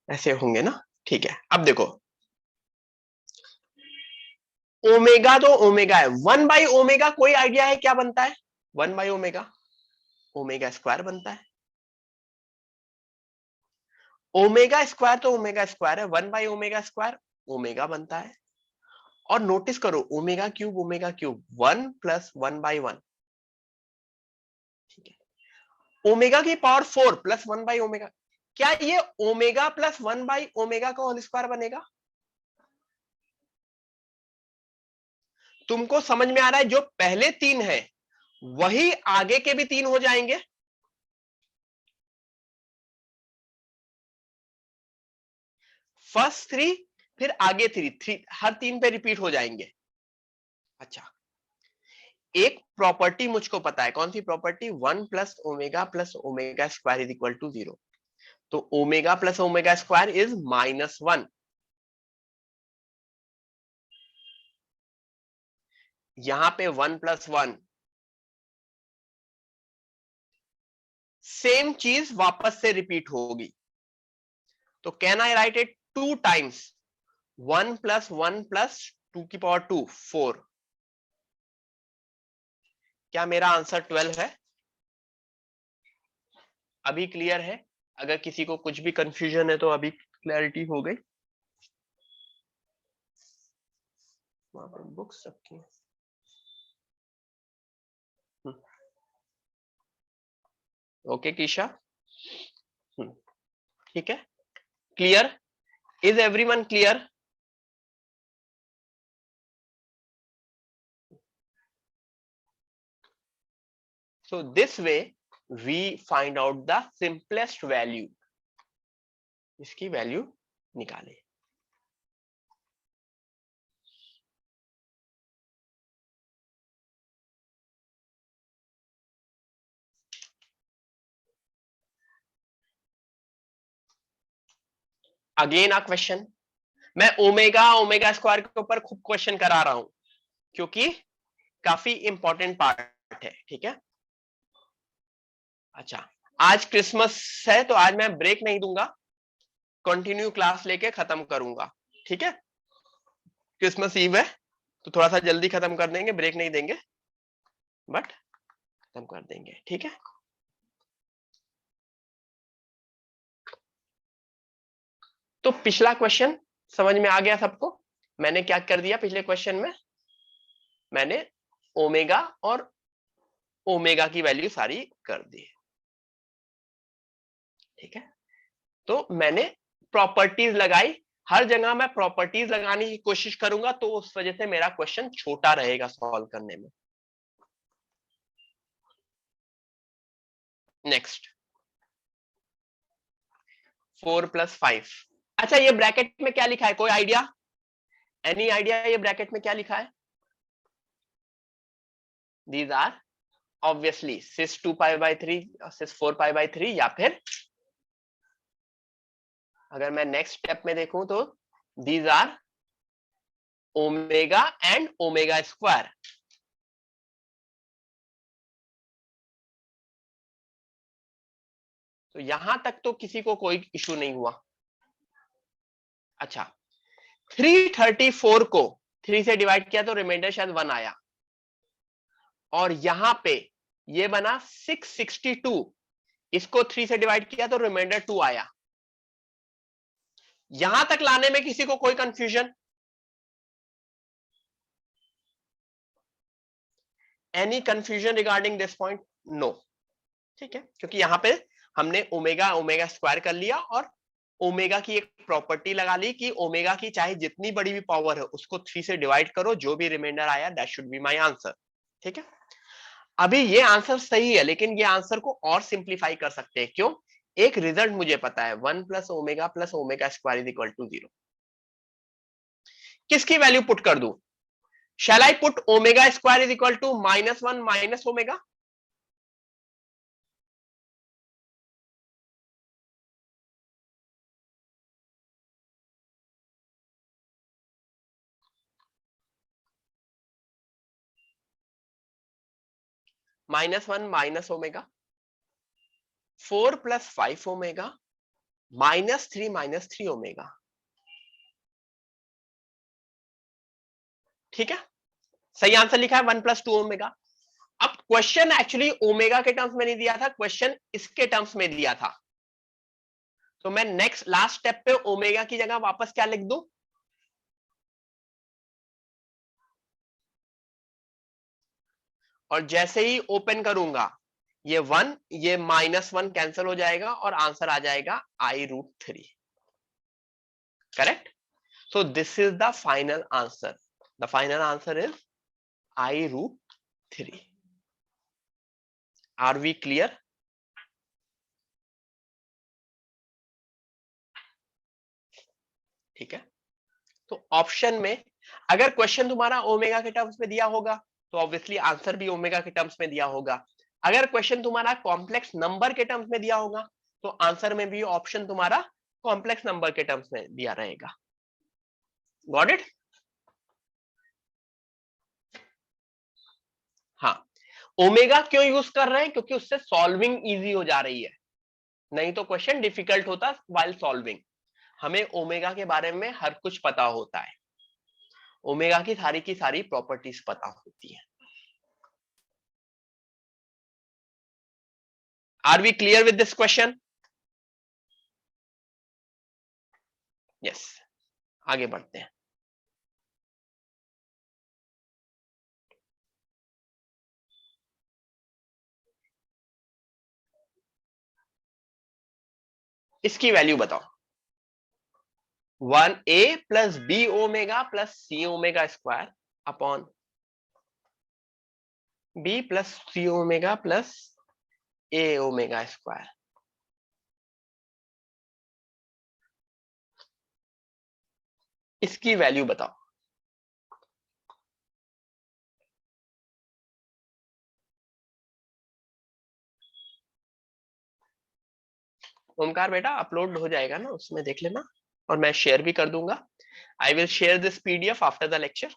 ऐसे होंगे ना, ठीक है। अब देखो, ओमेगा तो ओमेगा है, 1/ओमेगा कोई आइडिया है क्या बनता है? 1/ओमेगा ओमेगा स्क्वायर बनता है, ओमेगा स्क्वायर तो ओमेगा स्क्वायर है, 1/ओमेगा स्क्वायर ओमेगा बनता है। और नोटिस करो, ओमेगा क्यूब 1 प्लस 1/1, ठीक है। ओमेगा की पावर 4 प्लस 1/ओमेगा, क्या ये ओमेगा प्लस 1/ओमेगा का होल स्क्वायर बनेगा? तुमको समझ में आ रहा है, जो पहले 3 है वही आगे के भी 3 हो जाएंगे। फर्स्ट 3 फिर आगे 3 हर 3 पे रिपीट हो जाएंगे। अच्छा, एक प्रॉपर्टी मुझको पता है, कौन सी property? 1 plus omega square is equal to 0। तो omega plus omega square is -1। यहां पे 1 + 1, सेम चीज वापस से रिपीट होगी। तो can I write it 2 times 1 + 1 + 2 की पावर 2 4। क्या मेरा आंसर 12 है? अभी क्लियर है? अगर किसी को कुछ भी कंफ्यूजन है तो अभी क्लैरिटी हो गई। वहां पर बुक्स रखी है। ओके कीशा, ठीक है, clear? Is everyone clear? So this way we find out the simplest value, इसकी वैल्यू निकाले। अगेन अ क्वेश्चन, मैं ओमेगा स्क्वायर के ऊपर खूब क्वेश्चन करा रहा हूं क्योंकि काफी इंपॉर्टेंट पार्ट है, ठीक है। अच्छा, आज क्रिसमस है तो आज मैं ब्रेक नहीं दूंगा, कंटिन्यू क्लास लेके खत्म करूंगा, ठीक है। क्रिसमस ईव है तो थोड़ा सा जल्दी खत्म कर देंगे, ब्रेक नहीं देंगे, बट खत्म कर देंगे, ठीक है। तो पिछला क्वेश्चन समझ में आ गया सबको? मैंने क्या कर दिया पिछले क्वेश्चन में, मैंने ओमेगा और ओमेगा की वैल्यू सारी कर दी, ठीक है। तो मैंने प्रॉपर्टीज लगाई, हर जगह मैं प्रॉपर्टीज लगाने की कोशिश करूंगा, तो उस वजह से मेरा क्वेश्चन छोटा रहेगा सॉल्व करने में। नेक्स्ट 4 + 5। अच्छा, ये ब्रैकेट में क्या लिखा है, कोई आइडिया? एनी आइडिया ये ब्रैकेट में क्या लिखा है? These are obviously sis 2π/3 sis 4π/3, या फिर अगर मैं नेक्स्ट स्टेप में देखूं तो these are omega and omega square. तो यहां तक तो किसी को कोई इशू नहीं हुआ। अच्छा, 334 को 3 से डिवाइड किया तो रिमाइंडर शायद 1 आया, और यहां पे ये बना 662, इसको 3 से डिवाइड किया तो रिमाइंडर 2 आया। यहां तक लाने में किसी को कोई confusion? Any confusion regarding this point? No, ठीक है, क्योंकि यहां पे हमने ओमेगा ओमेगा स्क्वायर कर लिया और ओमेगा की एक प्रॉपर्टी लगा ली कि ओमेगा की चाहे जितनी बड़ी भी पावर है उसको 3 से डिवाइड करो, जो भी रिमाइंडर आया that should be my answer, ठीक है। अभी ये आंसर सही है, लेकिन ये आंसर को और सिंप्लीफाई कर सकते हैं। क्यों? एक रिजल्ट मुझे पता है 1 plus omega square is equal to 0। किसकी वैल्यू पुट कर दूं? Shall I put omega square is equal to -1 minus omega? -1 minus omega, 4 + 5 omega, -3 omega. ठीक है, सही आंसर लिखा है 1 + 2 ओमेगा। अब क्वेश्चन एक्चुअली ओमेगा के टर्म्स में नहीं दिया था, क्वेश्चन इसके टर्म्स में दिया था। तो मैं नेक्स्ट लास्ट स्टेप पे ओमेगा की जगह वापस क्या लिख दूं? और जैसे ही ओपन करूंगा, ये 1 ये -1 कैंसिल हो जाएगा और आंसर आ जाएगा I√3। Correct? So this is the final answer. The final answer is I√3। Are we clear? ठीक है, तो ऑप्शन में अगर क्वेश्चन तुम्हारा ओमेगा के टर्म्स में दिया होगा तो ऑब्वियसली आंसर भी ओमेगा के टर्म्स में दिया होगा। अगर क्वेश्चन तुम्हारा कॉम्प्लेक्स नंबर के टर्म्स में दिया होगा तो आंसर में भी ऑप्शन तुम्हारा कॉम्प्लेक्स नंबर के टर्म्स में दिया रहेगा। Got it? हाँ, ओमेगा क्यों यूज कर रहे हैं? क्योंकि उससे सॉल्विंग इजी हो जा रही है, नहीं तो क्वेश्चन डिफिकल्ट होता वाइल सॉल्विंग। हमें ओमेगा के बारे में हर कुछ पता होता है, ओमेगा की सारी प्रॉपर्टीज पता होती है। Are we clear with this question? Yes, आगे बढ़ते हैं। इसकी वैल्यू बताओ। 1a + b omega + c omega square upon b + c omega + a omega square. इसकी वैल्यू बताओ। ओमकार बेटा अपलोड हो जाएगा ना, उसमें देख लेना, और मैं शेयर भी कर दूंगा। I will share this PDF after the lecture.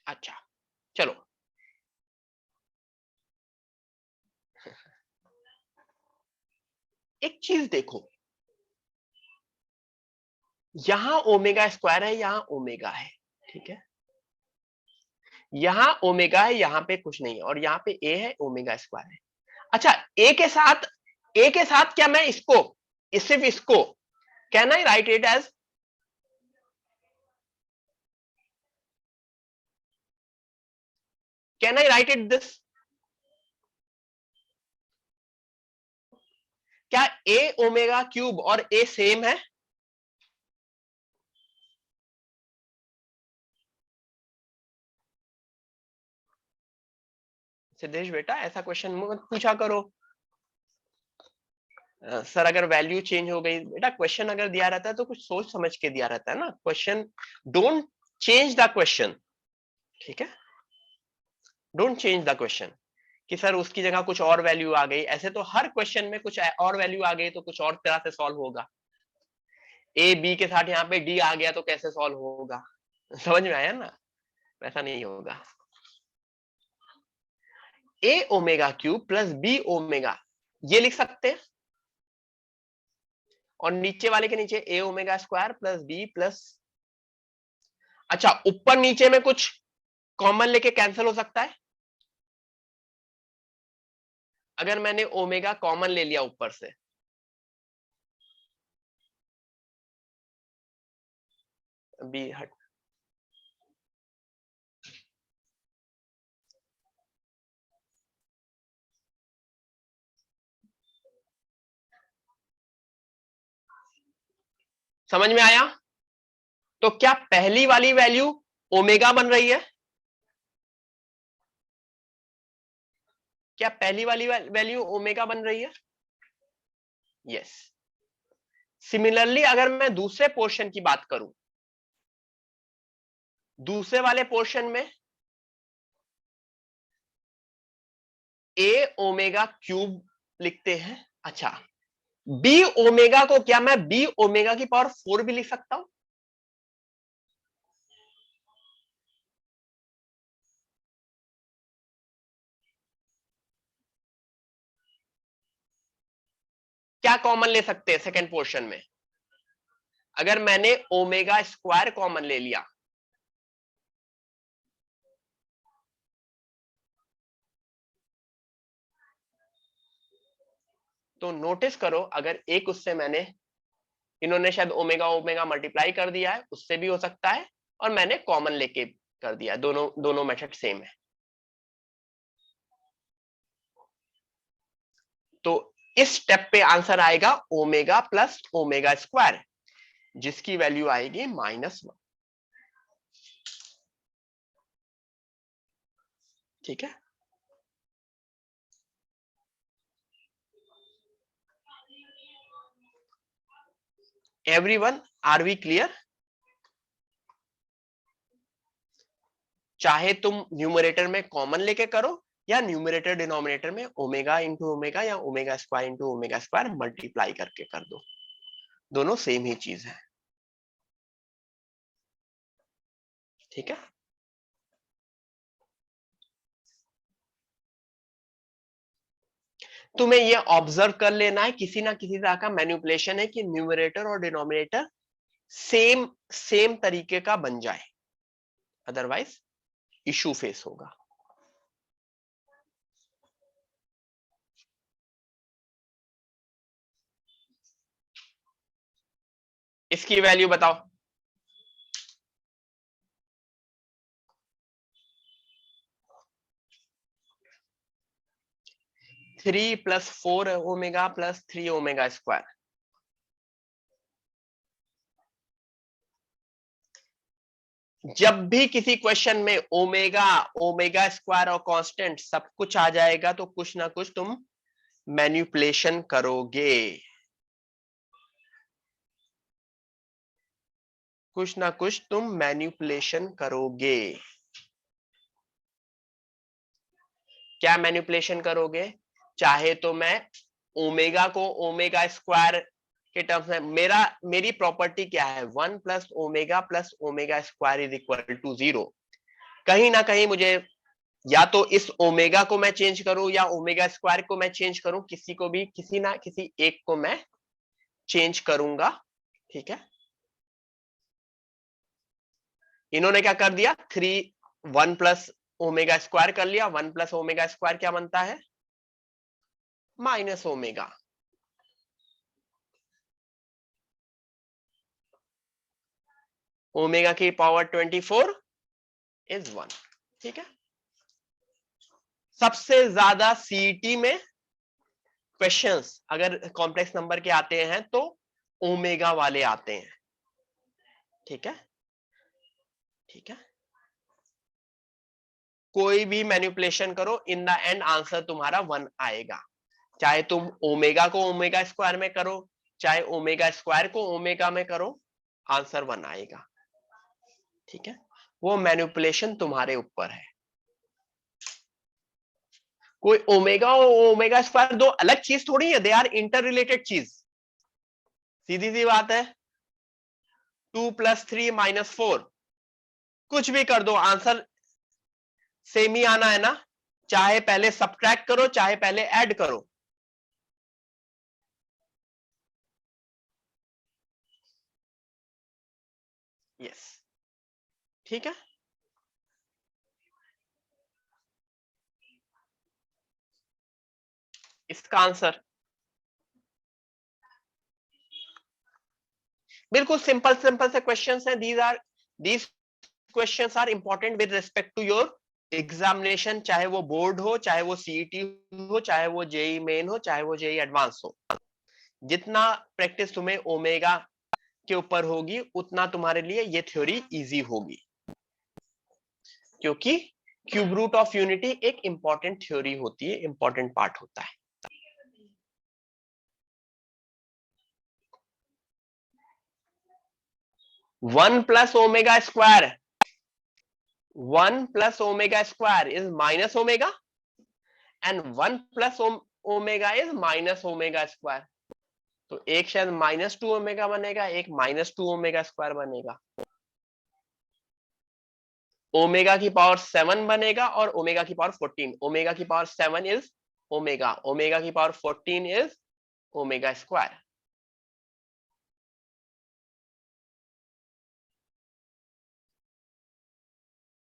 अच्छा, चलो एक चीज देखो, यहां ओमेगा स्क्वायर है, यहां ओमेगा है, ठीक है, यहां ओमेगा है, यहां पे कुछ नहीं है, और यहां पे ए है, ओमेगा स्क्वायर है। अच्छा, ए के साथ क्या मैं इसको, सिर्फ इसको, can I write it as, can I write it this? क्या ए ओमेगा क्यूब और ए सेम है? सिद्धेश बेटा ऐसा क्वेश्चन मत पूछा करो। सर अगर वैल्यू चेंज हो गई, बेटा क्वेश्चन अगर दिया रहता है तो कुछ सोच समझ के दिया रहता है ना question. Don't change the question, ठीक है, डोंट चेंज द क्वेश्चन कि सर उसकी जगह कुछ और वैल्यू आ गई। ऐसे तो हर क्वेश्चन में कुछ और वैल्यू आ गई तो कुछ और तरह से सॉल्व होगा। ए बी के साथ यहाँ पे डी आ गया तो कैसे सॉल्व होगा? समझ में आया ना? वैसा नहीं होगा। A omega cube plus B omega, ये लिख सकते हैं, और नीचे वाले के नीचे A omega square plus B plus, अच्छा ऊपर नीचे में कुछ कॉमन लेके कैंसिल हो सकता है। अगर मैंने ओमेगा कॉमन ले लिया ऊपर से, बी हट, समझ में आया? तो क्या पहली वाली वैल्यू ओमेगा बन रही है? क्या पहली वाली वैल्यू ओमेगा बन रही है? यस। सिमिलरली अगर मैं दूसरे पोर्शन की बात करूं, दूसरे वाले पोर्शन में ए ओमेगा क्यूब लिखते हैं। अच्छा, बी ओमेगा को क्या मैं बी ओमेगा की पावर 4 भी लिख सकता हूं? क्या कॉमन ले सकते हैं सेकेंड पोर्शन में? अगर मैंने ओमेगा स्क्वायर कॉमन ले लिया, तो नोटिस करो, अगर एक उससे मैंने, इन्होंने शायद ओमेगा ओमेगा मल्टीप्लाई कर दिया है, उससे भी हो सकता है, और मैंने कॉमन लेके कर दिया, दोनों दोनों मेथड सेम है। तो इस स्टेप पे आंसर आएगा ओमेगा प्लस ओमेगा स्क्वायर, जिसकी वैल्यू आएगी -1। ठीक है, एवरीवन, आर वी क्लियर? चाहे तुम न्यूमरेटर में कॉमन लेके करो, या न्यूमरेटर डिनोमिनेटर में ओमेगा इंटू ओमेगा या omega square into omega square multiply करके कर दो, दोनों सेम ही चीज है। ठीक है, तुम्हें ये ऑब्जर्व कर लेना है, किसी ना किसी तरह का मैनिपुलेशन है कि न्यूमरेटर और डिनोमिनेटर सेम सेम तरीके का बन जाए, अदरवाइज इशू फेस होगा। इसकी वैल्यू बताओ। 3 + 4 ओमेगा + 3 ओमेगा स्क्वायर। जब भी किसी क्वेश्चन में ओमेगा ओमेगा स्क्वायर और कांस्टेंट सब कुछ आ जाएगा, तो कुछ ना कुछ तुम मैनिपुलेशन करोगे, कुछ ना कुछ तुम मैनिपुलेशन करोगे। क्या मैनिपुलेशन करोगे? चाहे तो मैं ओमेगा को ओमेगा स्क्वायर के टर्म्स में, मेरी प्रॉपर्टी क्या है, 1 + ओमेगा + ओमेगा स्क्वायर = 0। कहीं ना कहीं मुझे या तो इस ओमेगा को मैं चेंज करूं या ओमेगा स्क्वायर को मैं चेंज करूं, किसी को भी, किसी ना किसी एक को मैं चेंज करूंगा। ठीक है, इन्होंने क्या कर दिया, 1 + ओमेगा स्क्वायर कर लिया। 1 + ओमेगा स्क्वायर क्या बनता है, -ओमेगा। ओमेगा की पावर 24 = 1। ठीक है, सबसे ज्यादा सीईटी में क्वेश्चंस अगर कॉम्प्लेक्स नंबर के आते हैं तो ओमेगा वाले आते हैं। ठीक है, ठीक है, कोई भी मैनिपुलेशन करो, इन द एंड आंसर तुम्हारा 1 आएगा। चाहे तुम ओमेगा को ओमेगा स्क्वायर में करो, चाहे ओमेगा स्क्वायर को ओमेगा में करो, आंसर 1 आएगा। ठीक है, वो मैनिपुलेशन तुम्हारे ऊपर है। कोई ओमेगा और ओमेगा स्क्वायर दो अलग चीज थोड़ी है, दे आर इंटर रिलेटेड चीज। सीधी सी बात है, 2 + 3 - 4, कुछ भी कर दो आंसर सेम ही आना है ना, चाहे पहले सब्ट्रैक्ट करो चाहे पहले ऐड करो। यस, ठीक है, इसका आंसर बिल्कुल सिंपल सिंपल से क्वेश्चंस हैं। These questions are important with respect to your examination, चाहे वो बोर्ड हो, चाहे वो सीईटी हो, चाहे वो जेई मेन हो, चाहे वो जेई एडवांस हो। जितना प्रैक्टिस तुम्हें ओमेगा के ऊपर होगी उतना तुम्हारे लिए ये थ्योरी इजी होगी, क्योंकि क्यूब रूट ऑफ यूनिटी एक इंपॉर्टेंट थ्योरी होती है, इंपॉर्टेंट पार्ट होता है। One plus omega square, 1 plus omega square is minus omega and 1 plus omega is minus omega square. तो एक शायद -2 ओमेगा बनेगा, एक -2 ओमेगा स्क्वायर बनेगा। ओमेगा की पावर 7 बनेगा और ओमेगा की पावर 14। ओमेगा की पावर 7 इज ओमेगा, ओमेगा की पावर 14 इज ओमेगा स्क्वायर।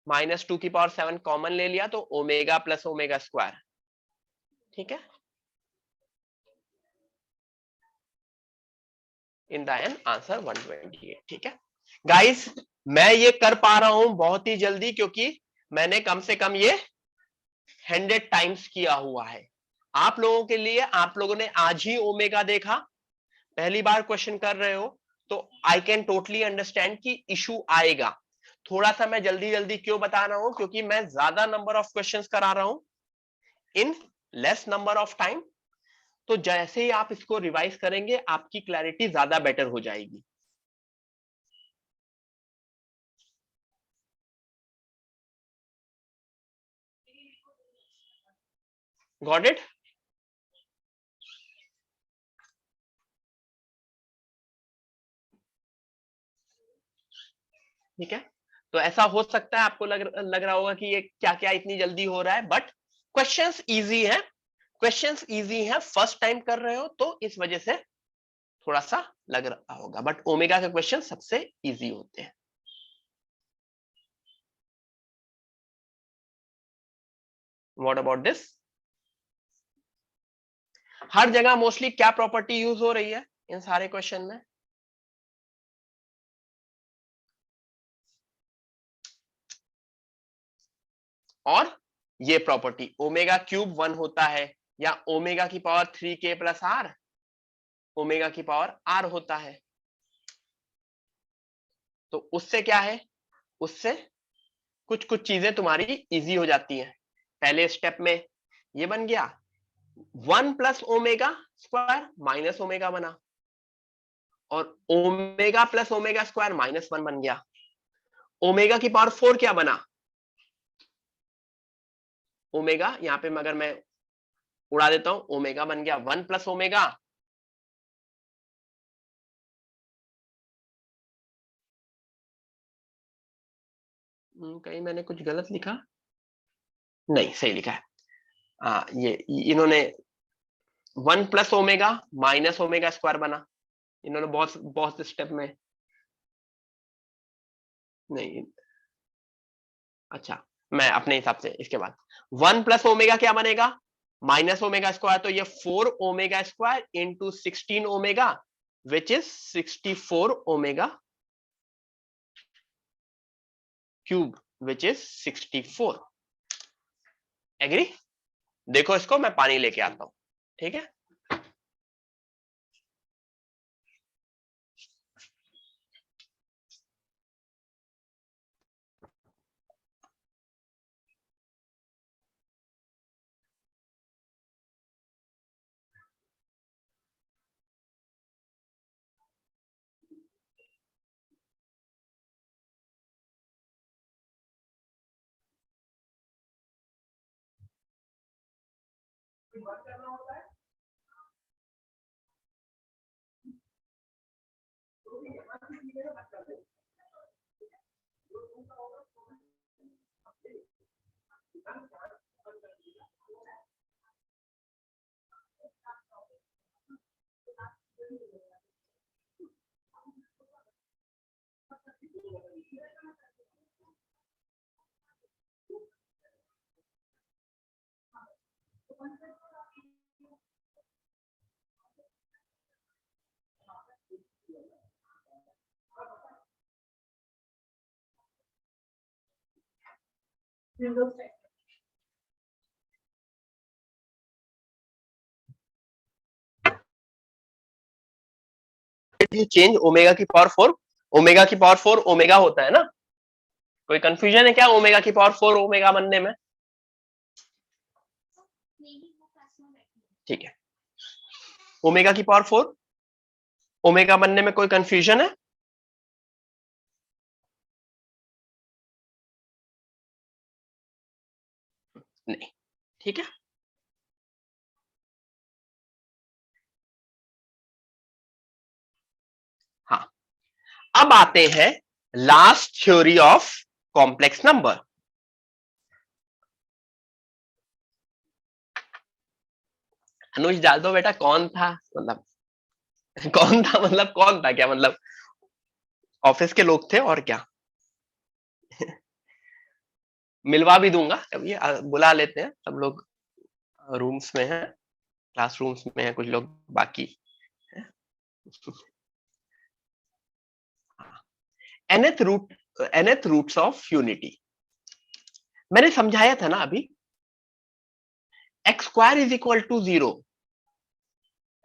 -2 की पावर 7 कॉमन ले लिया तो ओमेगा प्लस ओमेगा स्क्वायर, ठीक है। इन द एंड आंसर 128, ठीक है गाइस। मैं ये कर पा रहा हूं बहुत ही जल्दी क्योंकि मैंने कम से कम ये 100 टाइम्स किया हुआ है। आप लोगों के लिए, आप लोगों ने आज ही ओमेगा देखा, पहली बार क्वेश्चन कर रहे हो, तो आई कैन टोटली अंडरस्टैंड कि इशू आएगा। थोड़ा सा मैं जल्दी जल्दी क्यों बता रहा हूं, क्योंकि मैं ज्यादा नंबर ऑफ क्वेश्चंस करा रहा हूं in less number of time. तो जैसे ही आप इसको रिवाइज करेंगे आपकी क्लैरिटी ज्यादा बेटर हो जाएगी। Got it? ठीक है, तो ऐसा हो सकता है आपको लग रहा होगा कि ये क्या क्या इतनी जल्दी हो रहा है, बट क्वेश्चंस इजी है, क्वेश्चंस इजी है, फर्स्ट टाइम कर रहे हो तो इस वजह से थोड़ा सा लग रहा होगा, बट ओमेगा के क्वेश्चन सबसे इजी होते हैं। What about this? हर जगह मोस्टली क्या प्रॉपर्टी यूज हो रही है इन सारे क्वेश्चन में? और ये प्रॉपर्टी ओमेगा क्यूब 1 होता है या ओमेगा की power 3k plus r, omega की पावर आर होता है। तो उससे क्या है, उससे कुछ कुछ चीजें तुम्हारी इजी हो जाती हैं। पहले स्टेप में ये बन गया 1 plus omega square minus omega बना, और ओमेगा प्लस ओमेगा स्क्वायर -1 बन गया। ओमेगा की पावर 4 क्या बना? ओमेगा यहां पे अगर मैं उड़ा देता हूं, ओमेगा बन गया 1 प्लस ओमेगा, कहीं मैंने कुछ गलत लिखा? नहीं, सही लिखा है। ये इन्होंने 1 plus omega minus omega square बना, इन्होंने बहुत बहुत स्टेप में नहीं। अच्छा, मैं अपने हिसाब से इसके बाद 1 प्लस ओमेगा क्या बनेगा? माइनस ओमेगा स्क्वायर, तो ये 4 omega square into 16 omega which is 64 omega cube which is 64। Agree? देखो इसको मैं पानी लेके आता हूं, ठीक है। लेते हैं चेंज ओमेगा की पावर 4। ओमेगा की पावर 4 ओमेगा होता है ना, कोई कंफ्यूजन है क्या ओमेगा की पावर 4 ओमेगा बनने में? ठीक है, ओमेगा की पावर 4 ओमेगा बनने में कोई कंफ्यूजन है? नहीं, ठीक है। हाँ, अब आते हैं last theory of complex number. Anuj डाल दो बेटा, कौन था मतलब कौन था मतलब कौन था क्या मतलब ऑफिस के लोग थे और क्या? मिलवा भी दूंगा कभी, बुला लेते हैं सब लोग, रूम्स में है, क्लास रूम्स में है कुछ लोग बाकी। nth रूट्स ऑफ यूनिटी मैंने समझाया था ना अभी। X square is equal to 0,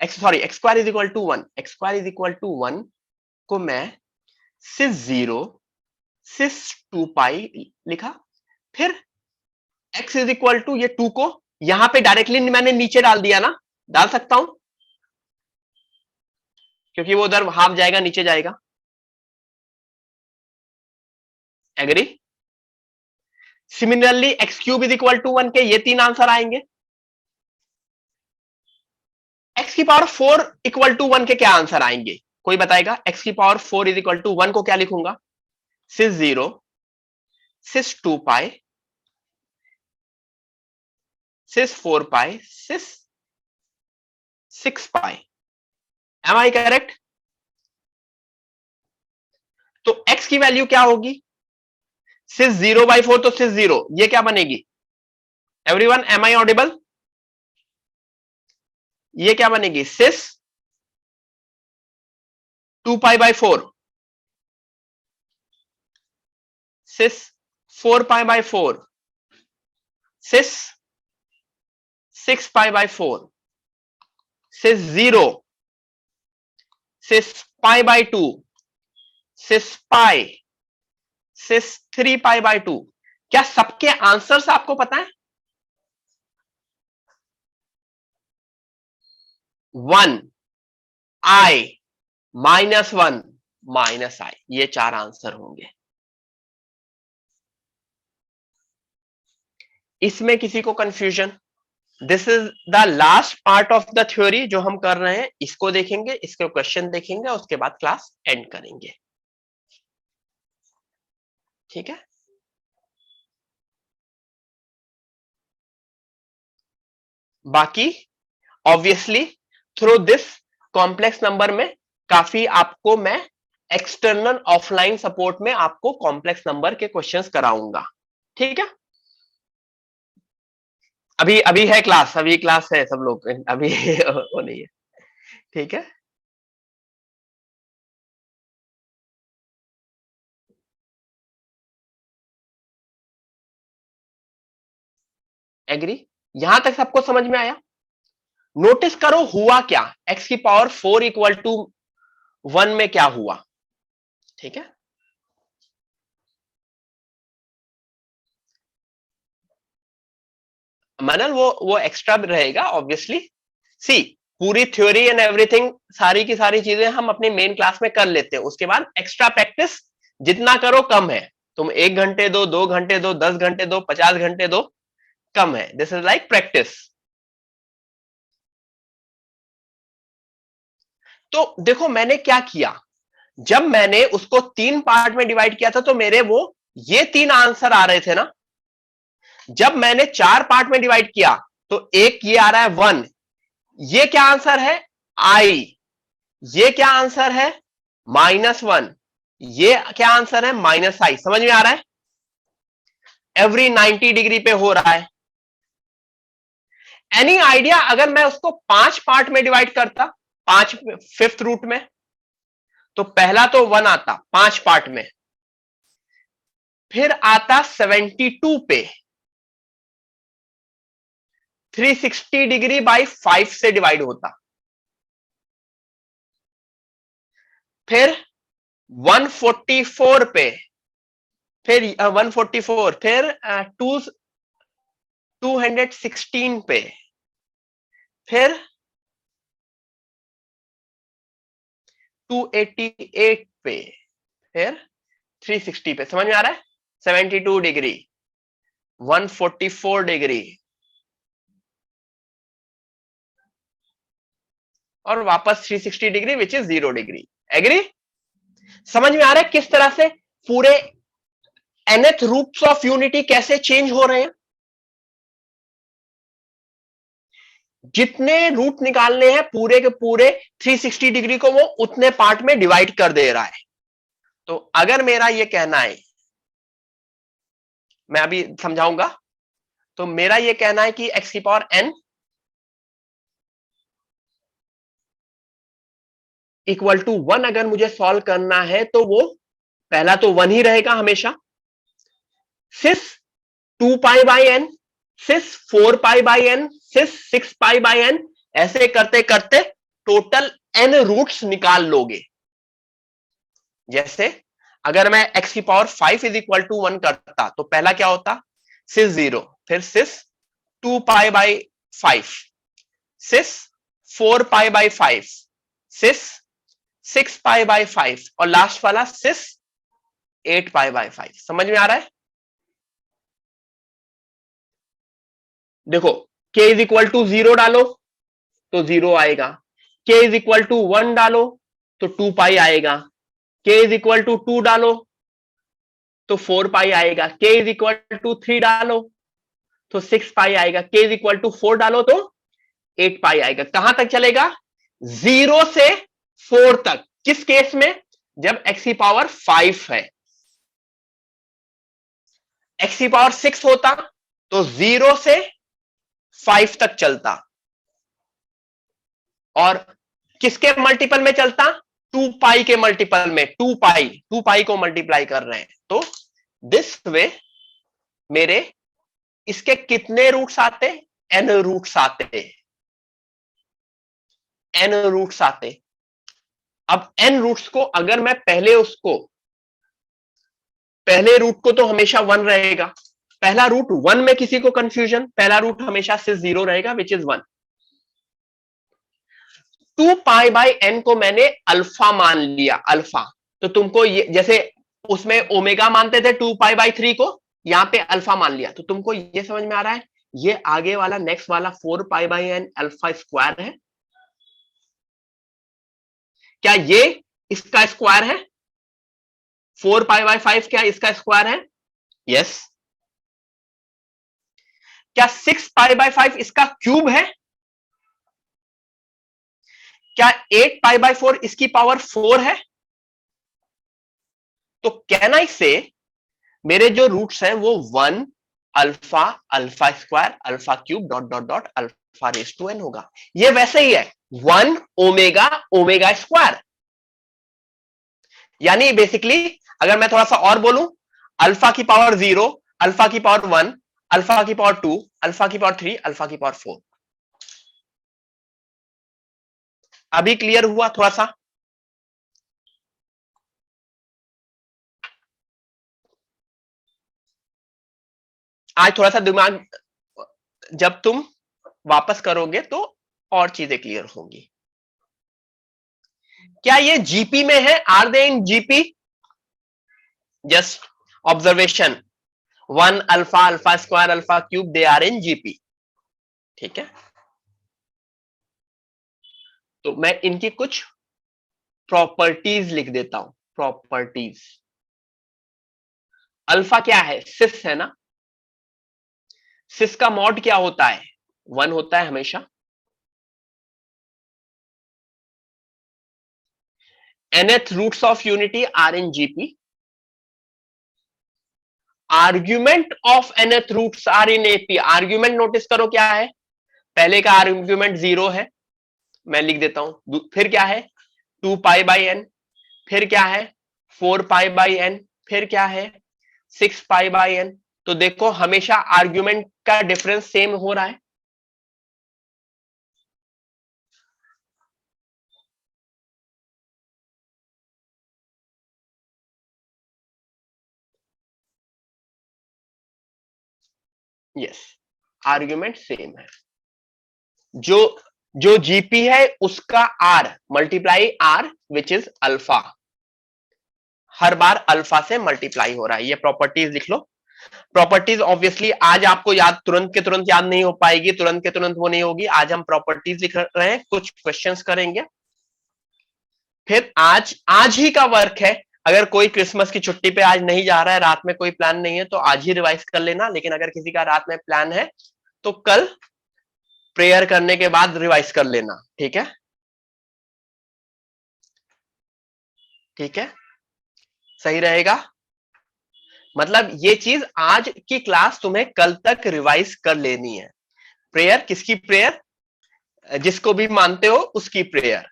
x square is equal to 1, x square is equal to 1 को मैं सिस 0 सिस 2 पाई लिखा, फिर x इज इक्वल टू ये 2 को यहां पे डायरेक्टली मैंने नीचे डाल दिया ना, डाल सकता हूं क्योंकि वो उधर हाफ जाएगा नीचे जाएगा। Agree? Similarly x cube is equal to 1 के ये 3 आंसर आएंगे। एक्स की पावर 4 इक्वल टू 1 के क्या आंसर आएंगे? कोई बताएगा? एक्स की पावर 4 इज इक्वल टू 1 को क्या लिखूंगा? Cis 0 cis 2 pi cis 4 pi cis 6 pi. Am I correct? तो x की वैल्यू क्या होगी? सिस 0/4 तो सिस 0, ये क्या बनेगी? Everyone am I audible? ये क्या बनेगी? सिस 2 पाई/4 सिस 4 पाई/4 सिस 6 पाई/4 सिस 0 सिस पाई/2 सिस पाई सिस 3 पाई/2। क्या सबके आंसर्स आपको पता है? 1 आई -1 -i, ये 4 आंसर होंगे। इसमें किसी को confusion? This is the last part of the theory जो हम कर रहे हैं, इसको देखेंगे, इसके क्वेश्चन देखेंगे, उसके बाद क्लास एंड करेंगे। ठीक है, बाकी obviously through this complex number में काफी आपको मैं एक्सटर्नल ऑफलाइन सपोर्ट में आपको कॉम्प्लेक्स नंबर के क्वेश्चंस कराऊंगा। ठीक है, अभी अभी है क्लास, अभी क्लास है सब लोग, अभी वो नहीं है। ठीक है, एग्री? यहां तक सबको समझ में आया? नोटिस करो हुआ क्या, एक्स की पावर 4 इक्वल टू 1 में क्या हुआ? ठीक है, मनन वो एक्स्ट्रा रहेगा ऑब्वियसली। सी, पूरी थ्योरी एंड एवरीथिंग, सारी की सारी चीजें हम अपने मेन क्लास में कर लेते हैं, उसके बाद एक्स्ट्रा प्रैक्टिस जितना करो कम है। तुम 1 घंटे दो, 2 घंटे दो, 10 घंटे दो, 50 घंटे दो, कम है। This is like practice. तो देखो मैंने क्या किया, जब मैंने उसको 3 पार्ट में डिवाइड किया था तो मेरे वो ये 3 आंसर आ रहे थे ना। जब मैंने 4 पार्ट में डिवाइड किया तो एक ये आ रहा है 1, ये क्या आंसर है? आई। ये क्या आंसर है? -1। ये क्या आंसर है? -i। समझ में आ रहा है? एवरी 90 डिग्री पे हो रहा है। एनी आइडिया अगर मैं उसको 5 पार्ट में डिवाइड करता, 5 5th रूट में, तो पहला तो 1 आता 5 पार्ट में, फिर आता 72 पे 360 डिग्री बाई 5 से डिवाइड होता, फिर 144 पे, फिर 144, फिर 216 पे, फिर 288 पे, फिर 360 पे। समझ में आ रहा है? 72 डिग्री, 144 डिग्री और वापस 360 degree which is 0 degree. Agree? समझ में आ रहा है किस तरह से पूरे nth रूट्स ऑफ यूनिटी कैसे चेंज हो रहे हैं? जितने रूट निकालने हैं पूरे के पूरे 360 डिग्री को वो उतने पार्ट में डिवाइड कर दे रहा है। तो अगर मेरा ये कहना है, मैं अभी समझाऊंगा, तो मेरा ये कहना है कि x की पावर n इक्वल टू 1 अगर मुझे सॉल्व करना है तो वो पहला तो 1 ही रहेगा हमेशा, cis 2 pi by n, cis 4 pi by n, cis 6 pi by n, ऐसे करते करते टोटल n रूट्स निकाल लोगे। जैसे अगर मैं x की पावर 5 इज इक्वल टू 1 करता तो पहला क्या होता, सिस 0, फिर cis 2 pi by 5, cis 4 pi by 5, cis 6 pi by 5 और लास्ट वाला सिस 8 पाई बाई 5। समझ में आ रहा है? देखो k इज इक्वल टू 0 डालो तो 0 आएगा, k इज इक्वल टू 1 डालो तो 2 पाई आएगा, k इज इक्वल टू 2 डालो तो 4 पाई आएगा, k इज इक्वल टू 3 डालो तो 6 पाई आएगा, k इज इक्वल टू 4 डालो तो 8 पाई आएगा। कहां तक चलेगा? 0 से 4 तक। किस केस में? जब x की पावर 5 है। x की पावर 6 होता तो 0 से 5 तक चलता और किसके मल्टीपल में चलता? 2 पाई के मल्टीपल में। 2 पाई को मल्टीप्लाई कर रहे हैं तो दिस वे मेरे इसके कितने रूट्स आते? n रूट्स आते, n रूट्स आते। अब n रूट्स को अगर मैं पहले रूट को तो हमेशा 1 रहेगा, पहला रूट 1 में किसी को कंफ्यूजन, पहला रूट हमेशा से 0 रहेगा which is 1। 2 pi by n को मैंने अल्फा मान लिया, अल्फा। तो तुमको ये जैसे उसमें ओमेगा मानते थे 2 पाई बाई 3 को, यहां पे अल्फा मान लिया। तो तुमको ये समझ में आ रहा है ये आगे वाला नेक्स्ट वाला 4 pi by n alpha square है? क्या ये इसका स्क्वायर है? 4 पाई बाई 5 क्या इसका स्क्वायर है? यस। क्या 6 पाई बाई 5 इसका क्यूब है? क्या 8 पाई बाई 4 इसकी पावर 4 है? तो कहना इससे मेरे जो रूट्स हैं वो 1 alpha, alpha square, alpha cube dot dot dot alpha raise to n होगा। ये वैसे ही है 1 ओमेगा, ओमेगा स्क्वायर। यानी बेसिकली अगर मैं थोड़ा सा और बोलूं, अल्फा की पावर 0, अल्फा की पावर 1, अल्फा की पावर 2, अल्फा की पावर 3, अल्फा की पावर 4। अभी क्लियर हुआ थोड़ा सा? आज थोड़ा सा दिमाग जब तुम वापस करोगे तो और चीजें क्लियर होंगी। क्या ये जीपी में है? Are they in GP? Just observation, 1 alpha, alpha square, alpha cube, they are in GP. ठीक है, तो मैं इनकी कुछ प्रॉपर्टीज लिख देता हूं। प्रॉपर्टीज, अल्फा क्या है? सिस है ना? सिस का मॉड क्या होता है? 1 होता है हमेशा। nth roots of unity are in GP. Argument of nth roots are in AP. Argument notice करो क्या है? पहले का आर्ग्यूमेंट 0 है, मैं लिख देता हूं। फिर क्या है? 2 पाई बाई एन, फिर क्या है? 4 पाई बाई एन, फिर क्या है? 6 पाई बाई एन। तो देखो हमेशा आर्ग्यूमेंट का डिफरेंस सेम हो रहा है। यस, आर्ग्यूमेंट सेम है। जो जो जीपी है उसका r multiply r which is alpha, हर बार अल्फा से मल्टीप्लाई हो रहा है। ये प्रॉपर्टीज लिख लो। प्रॉपर्टीज ऑब्वियसली आज आपको याद तुरंत के तुरंत याद नहीं हो पाएगी, तुरंत के तुरंत वो नहीं होगी। आज हम प्रॉपर्टीज लिख रहे हैं, कुछ क्वेश्चंस करेंगे, फिर आज आज ही का वर्क है। अगर कोई क्रिसमस की छुट्टी पे आज नहीं जा रहा है, रात में कोई प्लान नहीं है, तो आज ही रिवाइज कर लेना। लेकिन अगर किसी का रात में प्लान है तो कल प्रेयर करने के बाद रिवाइज कर लेना, ठीक है? ठीक है, सही रहेगा। मतलब ये चीज आज की क्लास तुम्हें कल तक रिवाइज कर लेनी है। प्रेयर किसकी प्रेयर? जिसको भी मानते हो उसकी prayer.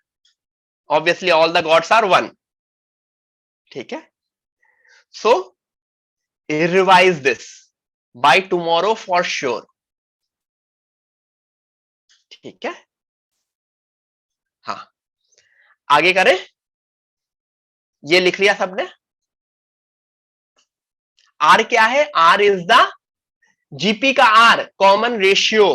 Obviously all the gods are one, ठीक है? So revise this by tomorrow for sure, ठीक है? हाँ, आगे करें। ये लिख लिया सबने? आर क्या है? आर इज द जीपी का आर कॉमन रेशियो।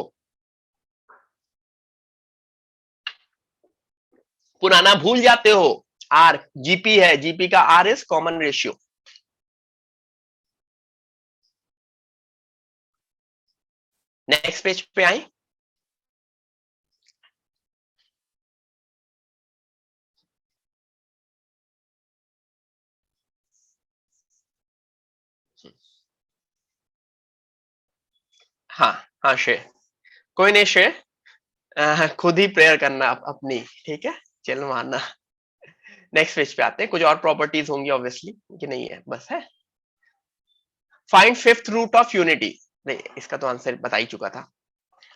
पुराना भूल जाते हो, आर जीपी है, जीपी का r is common ratio. Next page पे आई। हाँ हाँ श्रेय, कोई नहीं श्रेय, खुद ही प्रेयर करना अपनी, ठीक है? चल मानना। नेक्स्ट पेज पे आते हैं। कुछ और प्रॉपर्टीज होंगी ऑब्वियसली, कि नहीं है, बस है। Find fifth root of unity. नहीं, इसका तो आंसर बता ही चुका था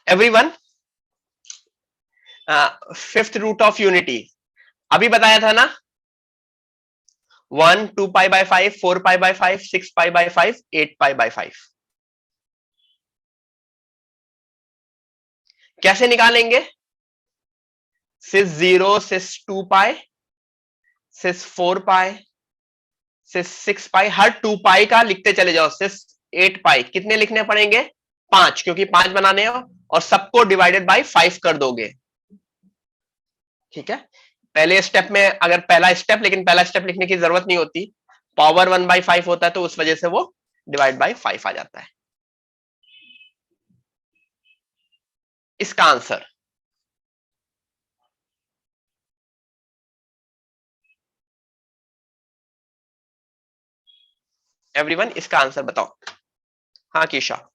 everyone. Fifth root of unity अभी बताया था ना? 1 2 pi by 5, 4 pi by 5, 6 pi by 5, 8 pi by 5। कैसे निकालेंगे? सिस 0, cis 2 pi, cis 4 pi, cis 6 पाई। हर 2 पाई का लिखते चले जाओ। सिस 8 पाई कितने लिखने पड़ेंगे? 5, क्योंकि 5 बनाने हो, और सबको डिवाइडेड बाय 5 कर दोगे, ठीक है? पहले स्टेप में, अगर पहला स्टेप, लेकिन पहला स्टेप लिखने की जरूरत नहीं होती, पावर 1/5 होता है, तो उस वजह से वो डिवाइड बाय 5 आ जाता है। इसका आंसर एवरीवन, इसका आंसर बताओ। हाँ कीशा।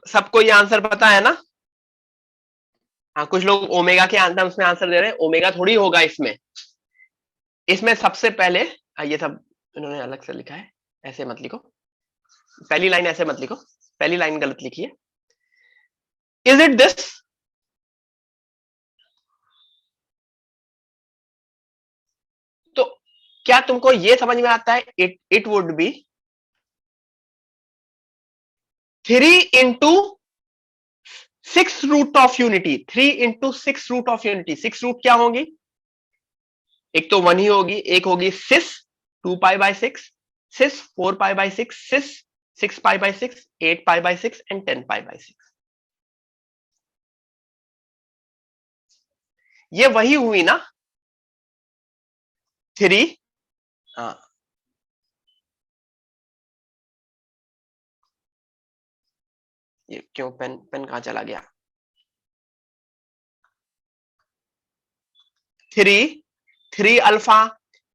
सबको ये आंसर पता है ना? हाँ, कुछ लोग ओमेगा के टर्म्स में आंसर दे रहे हैं। ओमेगा थोड़ी होगा इसमें। इसमें सबसे पहले ये सब इन्होंने अलग से लिखा है, ऐसे मत लिखो। पहली लाइन ऐसे मत लिखो, पहली लाइन गलत लिखी है। Is it this? तो क्या तुमको ये समझ में आता है? It would be 3 into 6 root of unity. 3 into 6 root of unity. 6 root क्या होगी? एक तो 1 ही होगी, एक होगी cis 2 pi by 6, cis 4 pi by 6, cis 6 pi by 6, 8 pi by 6 and 10 pi by 6। ये वही हुई ना? 3। हाँ, ये क्यों पेन पेन कहां चला गया? 3, 3 alpha,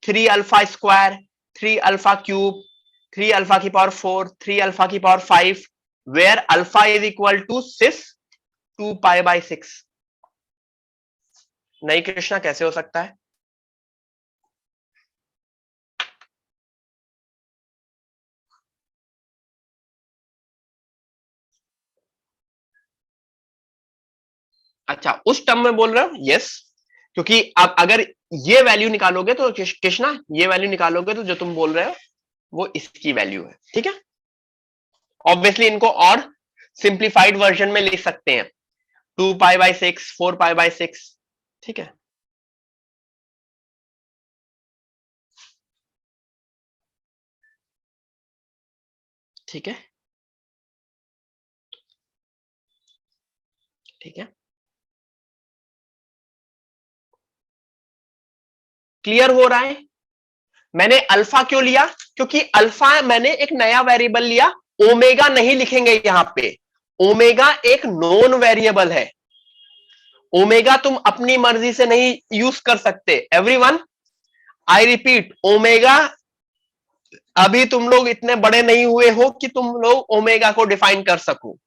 3 alpha square, 3 alpha cube, 3 alpha की पावर 4, 3 अल्फा की power 5, where alpha is equal to cis 2 pi by 6। नहीं कृष्णा, कैसे हो सकता है? अच्छा, उस टर्म में बोल रहे हो? यस, क्योंकि अब अगर ये वैल्यू निकालोगे तो कृष्णा, ये वैल्यू निकालोगे तो जो तुम बोल रहे हो वो इसकी वैल्यू है, ठीक है। ऑब्वियसली इनको और सिंप्लीफाइड वर्जन में लिख सकते हैं, 2π/6, 4π/6, ठीक है। ठीक है, ठीक है, क्लियर हो रहा है? मैंने अल्फा क्यों लिया? क्योंकि अल्फा मैंने एक नया वेरिएबल लिया, ओमेगा नहीं लिखेंगे यहां पे। ओमेगा एक नॉन वेरिएबल है, ओमेगा तुम अपनी मर्जी से नहीं यूज कर सकते। एवरीवन, आई रिपीट, ओमेगा, अभी तुम लोग इतने बड़े नहीं हुए हो कि तुम लोग ओमेगा को डिफाइन कर सको।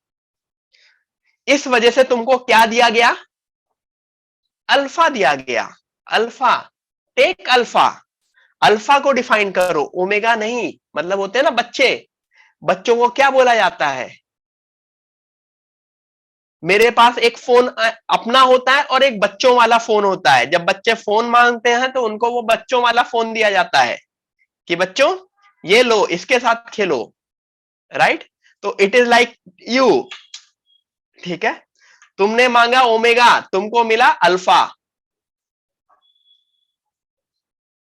इस वजह से तुमको क्या दिया गया? अल्फा दिया गया। अल्फा, टेक अल्फा, अल्फा को डिफाइन करो, ओमेगा नहीं। मतलब होते हैं ना बच्चे, बच्चों को क्या बोला जाता है? मेरे पास एक फोन अपना होता है और एक बच्चों वाला फोन होता है। जब बच्चे फोन मांगते हैं तो उनको वो बच्चों वाला फोन दिया जाता है कि बच्चों ये लो, इसके साथ खेलो, राइट। तो इट इज लाइक यू, ठीक है। तुमने मांगा ओमेगा, तुमको मिला अल्फा,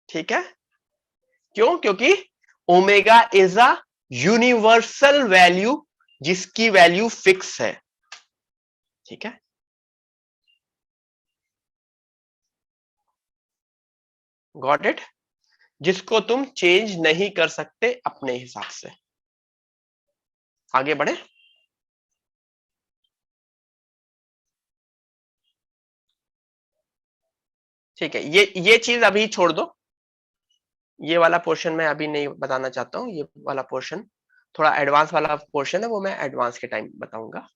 ठीक है। क्यों? क्योंकि omega is a universal value, जिसकी वैल्यू फिक्स है, ठीक है। Got it? जिसको तुम चेंज नहीं कर सकते अपने हिसाब से। आगे बढ़े। ठीक है, ये चीज अभी छोड़ दो, ये वाला पोर्शन मैं अभी नहीं बताना चाहता हूं। ये वाला पोर्शन थोड़ा एडवांस वाला पोर्शन है, वो मैं एडवांस के टाइम बताऊंगा।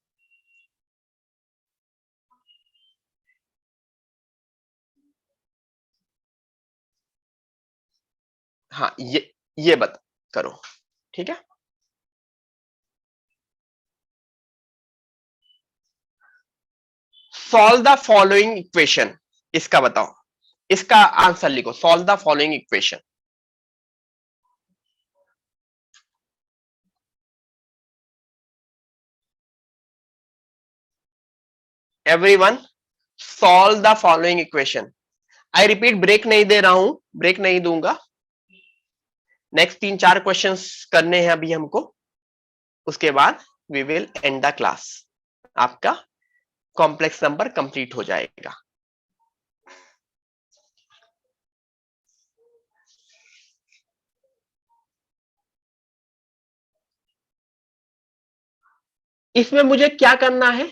हाँ, ये बता करो, ठीक है। सॉल्व द फॉलोइंग इक्वेशन, इसका बताओ, इसका आंसर लिखो। Solve the following equation. Everyone, solve the following equation. I repeat, break नहीं दे रहा हूं, ब्रेक नहीं दूंगा। नेक्स्ट 3-4 क्वेश्चंस करने हैं अभी हमको, उसके बाद we will end the class. आपका कॉम्प्लेक्स नंबर कंप्लीट हो जाएगा। इसमें मुझे क्या करना है?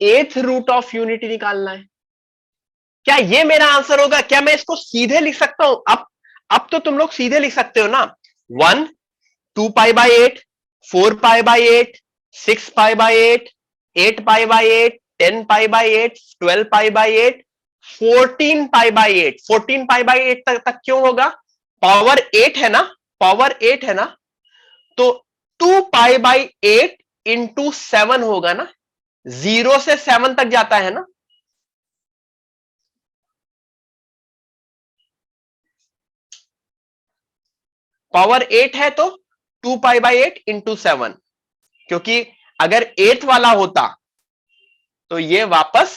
एथ रूट ऑफ यूनिटी निकालना है। क्या ये मेरा आंसर होगा? क्या मैं इसको सीधे लिख सकता हूं? अब तो तुम लोग सीधे लिख सकते हो ना। 1, 2π/8, 4π/8, 6π/8, 8π/8, 10π/8, 12π/8, 14π/8। 14π/8 तक क्यों होगा? पावर 8 है ना, पावर 8 है ना, तो 2π/8 इंटू 7 होगा ना। 0 से 7 तक जाता है ना। पावर 8 है तो 2π/8 इंटू 7, क्योंकि अगर 8 वाला होता तो ये वापस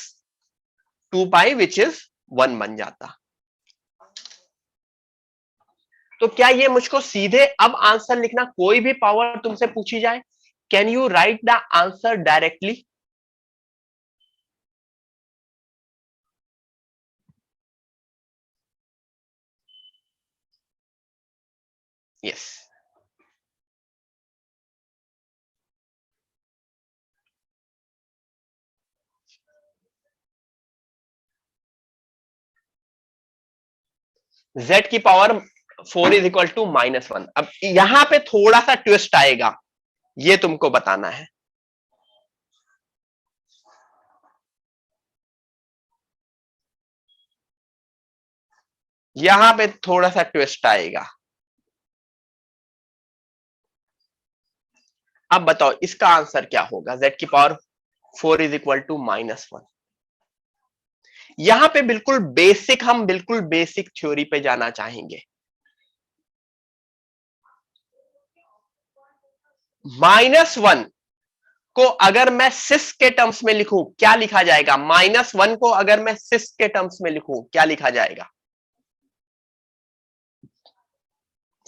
2π विच इज 1 बन जाता। तो क्या ये मुझको सीधे अब आंसर लिखना, कोई भी पावर तुमसे पूछी जाए, can you right the answer directly? Yes. z की पावर 4 इज इक्वल टू -1। अब यहां पे थोड़ा सा ट्विस्ट आएगा, ये तुमको बताना है। यहां पे थोड़ा सा ट्विस्ट आएगा। अब बताओ इसका आंसर क्या होगा? z की पावर 4 इज इक्वल टू -1। यहां पे हम बिल्कुल बेसिक थ्योरी पे जाना चाहेंगे। -1 को अगर मैं सिस के टर्म्स में लिखूं क्या लिखा जाएगा? -1 को अगर मैं सिस के टर्म्स में लिखूं क्या लिखा जाएगा?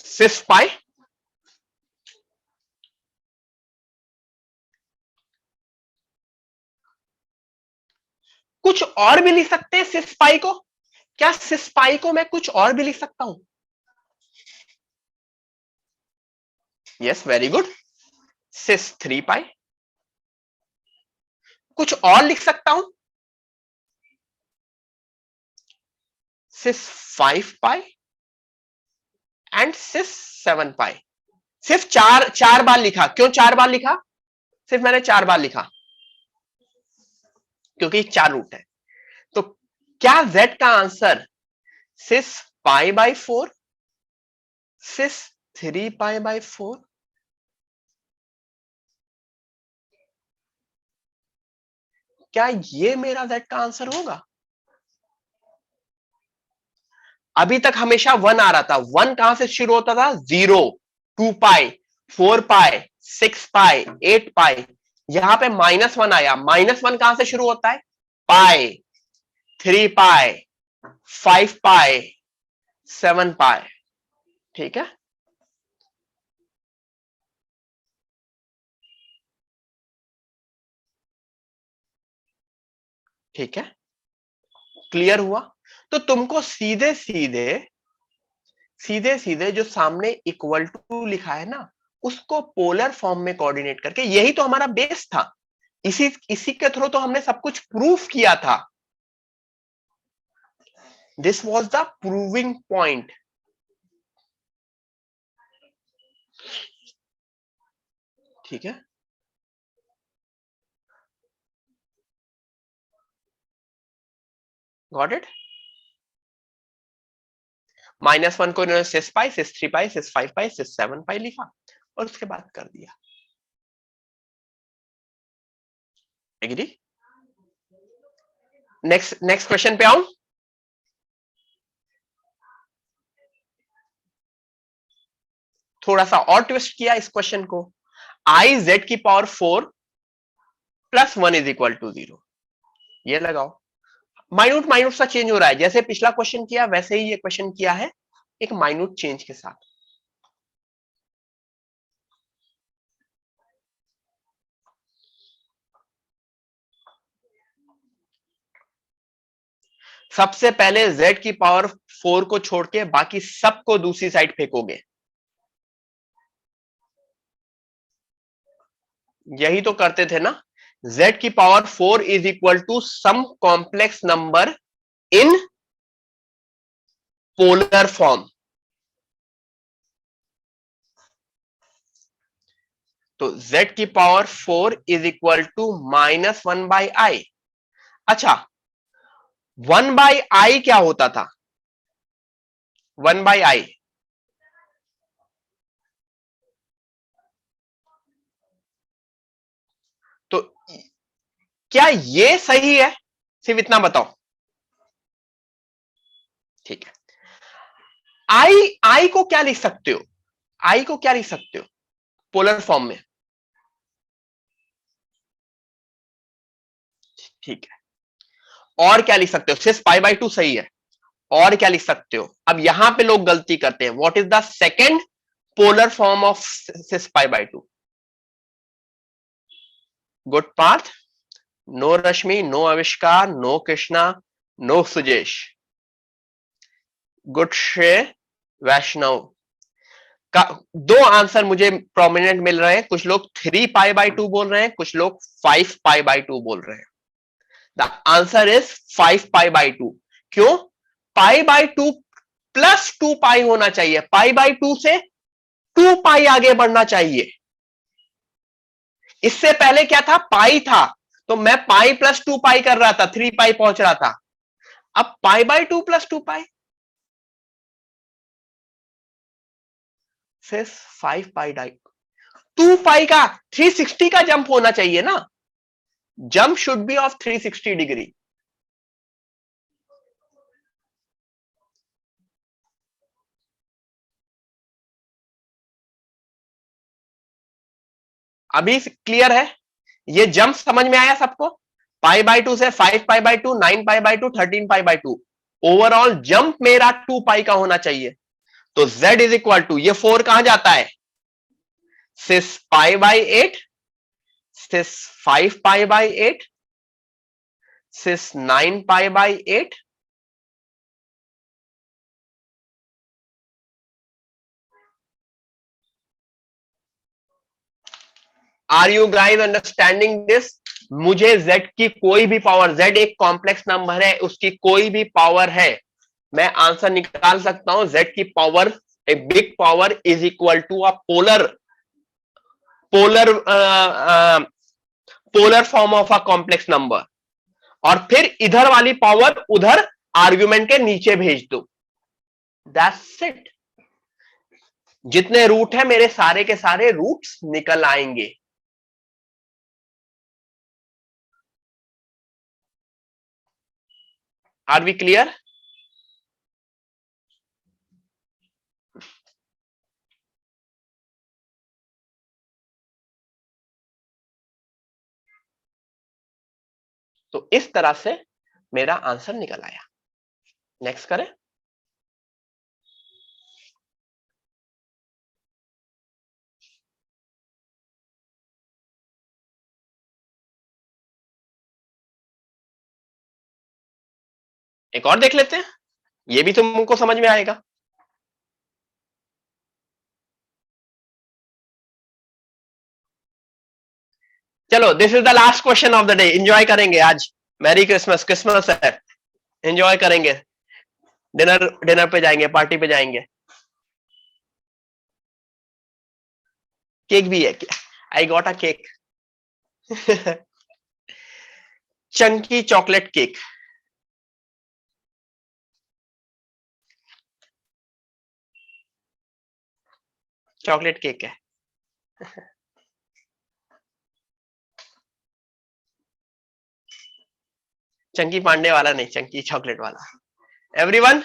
सिस पाई कुछ और भी लिख सकते हैं सिस पाई को। क्या सिस पाई को मैं कुछ और भी लिख सकता हूं? Yes, very good. Cis 3 pi. कुछ और लिख सकता हूं? Cis 5 pi and cis 7 pi. सिर्फ चार बार लिखा। क्यों 4 बार लिखा? सिर्फ मैंने 4 बार लिखा क्योंकि 4 रूट है। तो क्या z का answer cis pi by 4, cis 3 pi by 4? क्या ये मेरा z का आंसर होगा? अभी तक हमेशा 1 आ रहा था। 1 कहां से शुरू होता था? 0, 2 पाई, 4 पाई, 6 पाई, 8 पाई। यहां पे -1 आया। -1 कहां से शुरू होता है? पाई, 3 पाई, 5 पाई, 7 पाई। ठीक है, ठीक है, क्लियर हुआ? तो तुमको सीधे सीधे जो सामने इक्वल टू लिखा है ना, उसको पोलर फॉर्म में कोऑर्डिनेट करके, यही तो हमारा बेस था। इसी इसी के थ्रू तो हमने सब कुछ प्रूफ किया था। This was the proving point. ठीक है, गॉट इट? -1 को इन्होंने सिस पाई, सिस 3 पाई, सिस 5 पाई, सिस 7 पाई लिखा और उसके बाद कर दिया। एग्री? नेक्स्ट क्वेश्चन पे आऊं। थोड़ा सा और ट्विस्ट किया इस क्वेश्चन को। आई जेड की power 4 plus 1 is equal to 0। ये लगाओ। माइन्यूट माइन्यूट सा चेंज हो रहा है। जैसे पिछला क्वेश्चन किया वैसे ही ये क्वेश्चन किया है, एक माइन्यूट चेंज के साथ। सबसे पहले z की पावर 4 को छोड़ के बाकी सबको दूसरी साइड फेंकोगे। यही तो करते थे ना। z की power 4 is equal to some complex number in polar form. तो z की power 4 is equal to -1/i। अच्छा, 1/i क्या होता था? 1/i तो क्या ये सही है? सिर्फ इतना बताओ। ठीक है, आई को क्या लिख सकते हो? आई को क्या लिख सकते हो पोलर फॉर्म में? ठीक है, और क्या लिख सकते हो? सिर्फ π/2 सही है। और क्या लिख सकते हो? अब यहां पे लोग गलती करते हैं। What is the second polar form of cis π/2? Good Parth, no Rashmi, no Avishkar, no Krishna, no Sujesh, good Shrey, Vaishnav का। दो आंसर मुझे प्रोमिनेंट मिल रहे हैं। कुछ लोग 3π/2 बोल रहे हैं, कुछ लोग 5π/2 बोल रहे हैं। The answer is 5π/2। क्यों? π/2 प्लस 2 पाई होना चाहिए। π/2 से 2 पाई आगे बढ़ना चाहिए। इससे पहले क्या था? पाई था, तो मैं पाई प्लस 2 पाई कर रहा था, 3 पाई पहुंच रहा था। अब π/2 प्लस 2 पाई, फिर 5 पाई डाई 2 पाई का 360 का जंप होना चाहिए ना। jump should be of 360 degree. अभी क्लियर है? ये जंप समझ में आया सबको? पाई बाई 2 से 5 pi by 2, 9 pi by 2, 13 pi by 2, overall jump मेरा 2 पाई का होना चाहिए। तो z इज इक्वल टू, ये 4 कहां जाता है? Cis pi by 8, cis 5 pi by 8, cis 9 pi by 8, are you guys understanding this? मुझे z की कोई भी पावर, z एक कॉम्प्लेक्स नंबर है, उसकी कोई भी पावर है, मैं आंसर निकाल सकता हूं। z की power, a big power is equal to a polar polar polar form of a complex number, और फिर इधर वाली पावर उधर आर्ग्यूमेंट के नीचे भेज दो। That's it. जितने रूट है मेरे सारे के सारे रूट्स निकल आएंगे। Are we clear? तो इस तरह से मेरा आंसर निकल आया। नेक्स्ट करें। एक और देख लेते हैं, ये भी तुमको समझ में आएगा। चलो, this is the last question of the day. Enjoy करेंगे आज, मैरी क्रिसमस, क्रिसमस है, एंजॉय करेंगे, डिनर डिनर पे जाएंगे, पार्टी पे जाएंगे। केक भी है, I got a cake. Chunky chocolate cake. Chocolate cake है। चंकी पांडे वाला नहीं, चंकी चॉकलेट वाला। एवरीवन,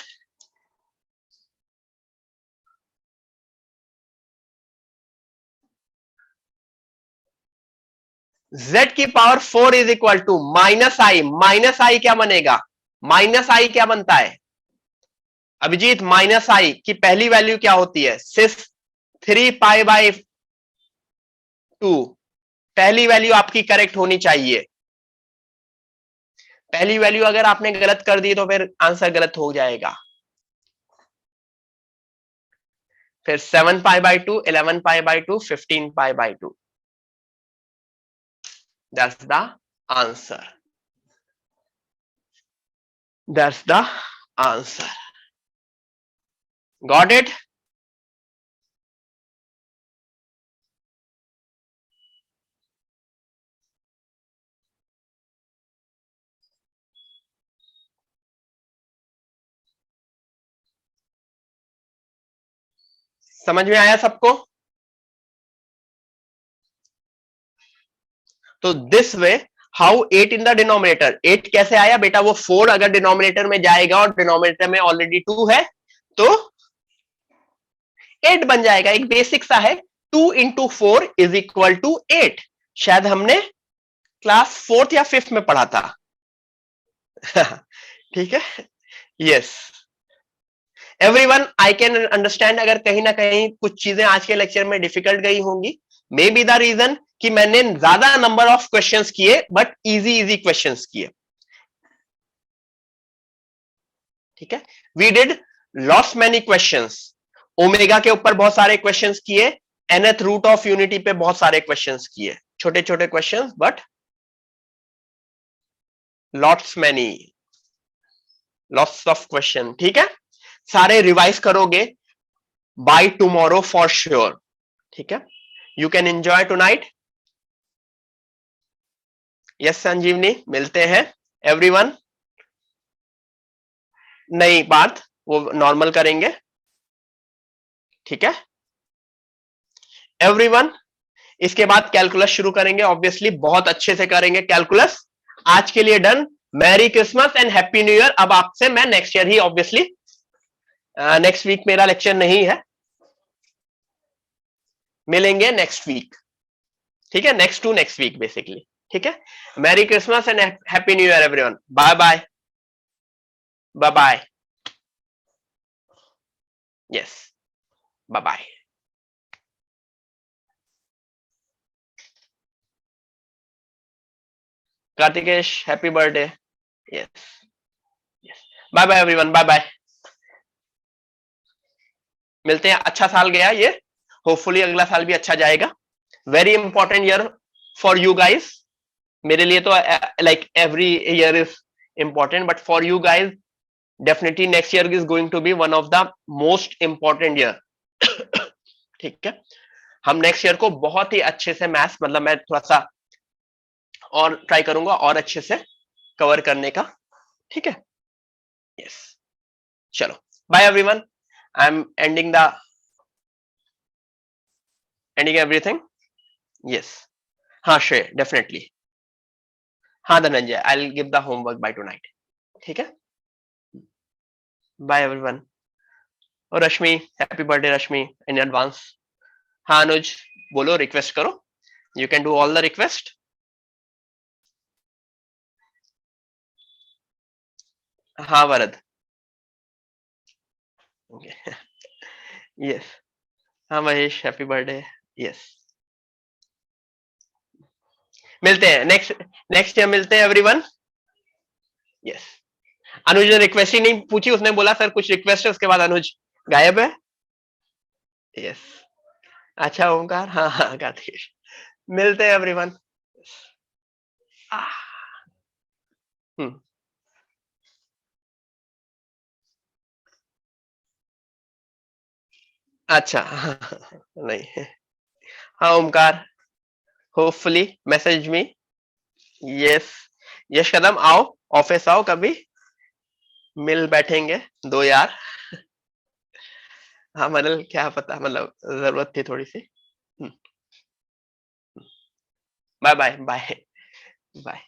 z की power 4 is equal to minus i. Minus i क्या बनेगा? माइनस आई क्या बनता है अभिजीत? माइनस आई की पहली वैल्यू क्या होती है? सिर्फ 3 पाई बाई 2। पहली वैल्यू आपकी करेक्ट होनी चाहिए। पहली वैल्यू अगर आपने गलत कर दी तो फिर आंसर गलत हो जाएगा। फिर 7 pi by 2, 11 pi by 2, 15 pi by 2। That's the answer. That's the answer. Got it? समझ में आया सबको? तो this way, how 8 in the denominator. 8 कैसे आया बेटा? वो 4 अगर डिनोमिनेटर में जाएगा और डिनोमिनेटर में ऑलरेडी 2 है तो 8 बन जाएगा। एक बेसिक सा है, 2 इंटू 4 इज इक्वल टू 8। शायद हमने क्लास 4th या 5th में पढ़ा था। ठीक है, yes everyone, I can understand अगर कहीं ना कहीं कुछ चीजें आज के लेक्चर में डिफिकल्ट गई होंगी। मे बी द रीजन कि मैंने ज्यादा नंबर ऑफ क्वेश्चंस किए बट इजी इजी क्वेश्चंस किए। ठीक है, we did lots many questions. Omega के ऊपर बहुत सारे क्वेश्चंस किए, nth रूट ऑफ यूनिटी पे बहुत सारे क्वेश्चंस किए, छोटे छोटे questions but lots many, lots of question. ठीक है, सारे रिवाइज करोगे बाय टुमारो फॉर श्योर। ठीक है, you can enjoy tonight. Yes Sanjeevani, मिलते हैं एवरीवन। नई बात वो नॉर्मल करेंगे। ठीक है एवरीवन, इसके बाद कैलकुलस शुरू करेंगे, ऑब्वियसली बहुत अच्छे से करेंगे कैलकुलस। आज के लिए done. Merry Christmas and happy New Year. अब आपसे मैं नेक्स्ट ईयर ही, ऑब्वियसली नेक्स्ट वीक मेरा लेक्चर नहीं है, मिलेंगे नेक्स्ट वीक, ठीक है, next to next week basically, ठीक है। Merry Christmas and happy New Year everyone. Bye bye, bye bye, yes, bye bye. Kartikesh happy birthday, yes, yes, bye bye everyone, bye bye. मिलते हैं। अच्छा साल गया ये, होपफुली अगला साल भी अच्छा जाएगा। Very important year for you guys. मेरे लिए तो like every year is important, but for you guys definitely next year is going to be one of the most important year, ठीक है। हम नेक्स्ट ईयर को बहुत ही अच्छे से मैथ्स, मतलब मैं थोड़ा सा और ट्राई करूंगा और अच्छे से कवर करने का, ठीक है। यस, चलो bye everyone. I am ending everything. Yes, हाँ श्रेय डेफिनेटली, हाँ Dhananjay, I will give the homework by tonight, ठीक है। Bye everyone. और Rashmi, happy birthday Rashmi in advance. हाँ अनुज, बोलो, रिक्वेस्ट करो, you can do all the request. हाँ वरद, यस, हाँ महेश, हैप्पी बर्थडे, यस। मिलते हैं नेक्स्ट ईयर, मिलते हैं एवरीवन, यस। अनुज ने रिक्वेस्ट ही नहीं पूछी, उसने बोला सर कुछ रिक्वेस्ट है, उसके बाद अनुज गायब है, यस। अच्छा ओमकार, हाँ हाँ कार्तिकेश, मिलते हैं एवरीवन। हम्म, अच्छा नहीं, हाँ Omkar, hopefully message me, yes. Yash Kadam आओ, ऑफिस आओ कभी, मिल बैठेंगे दो यार। हाँ मनल, क्या पता, मतलब जरूरत थी थोड़ी सी। Bye bye bye bye.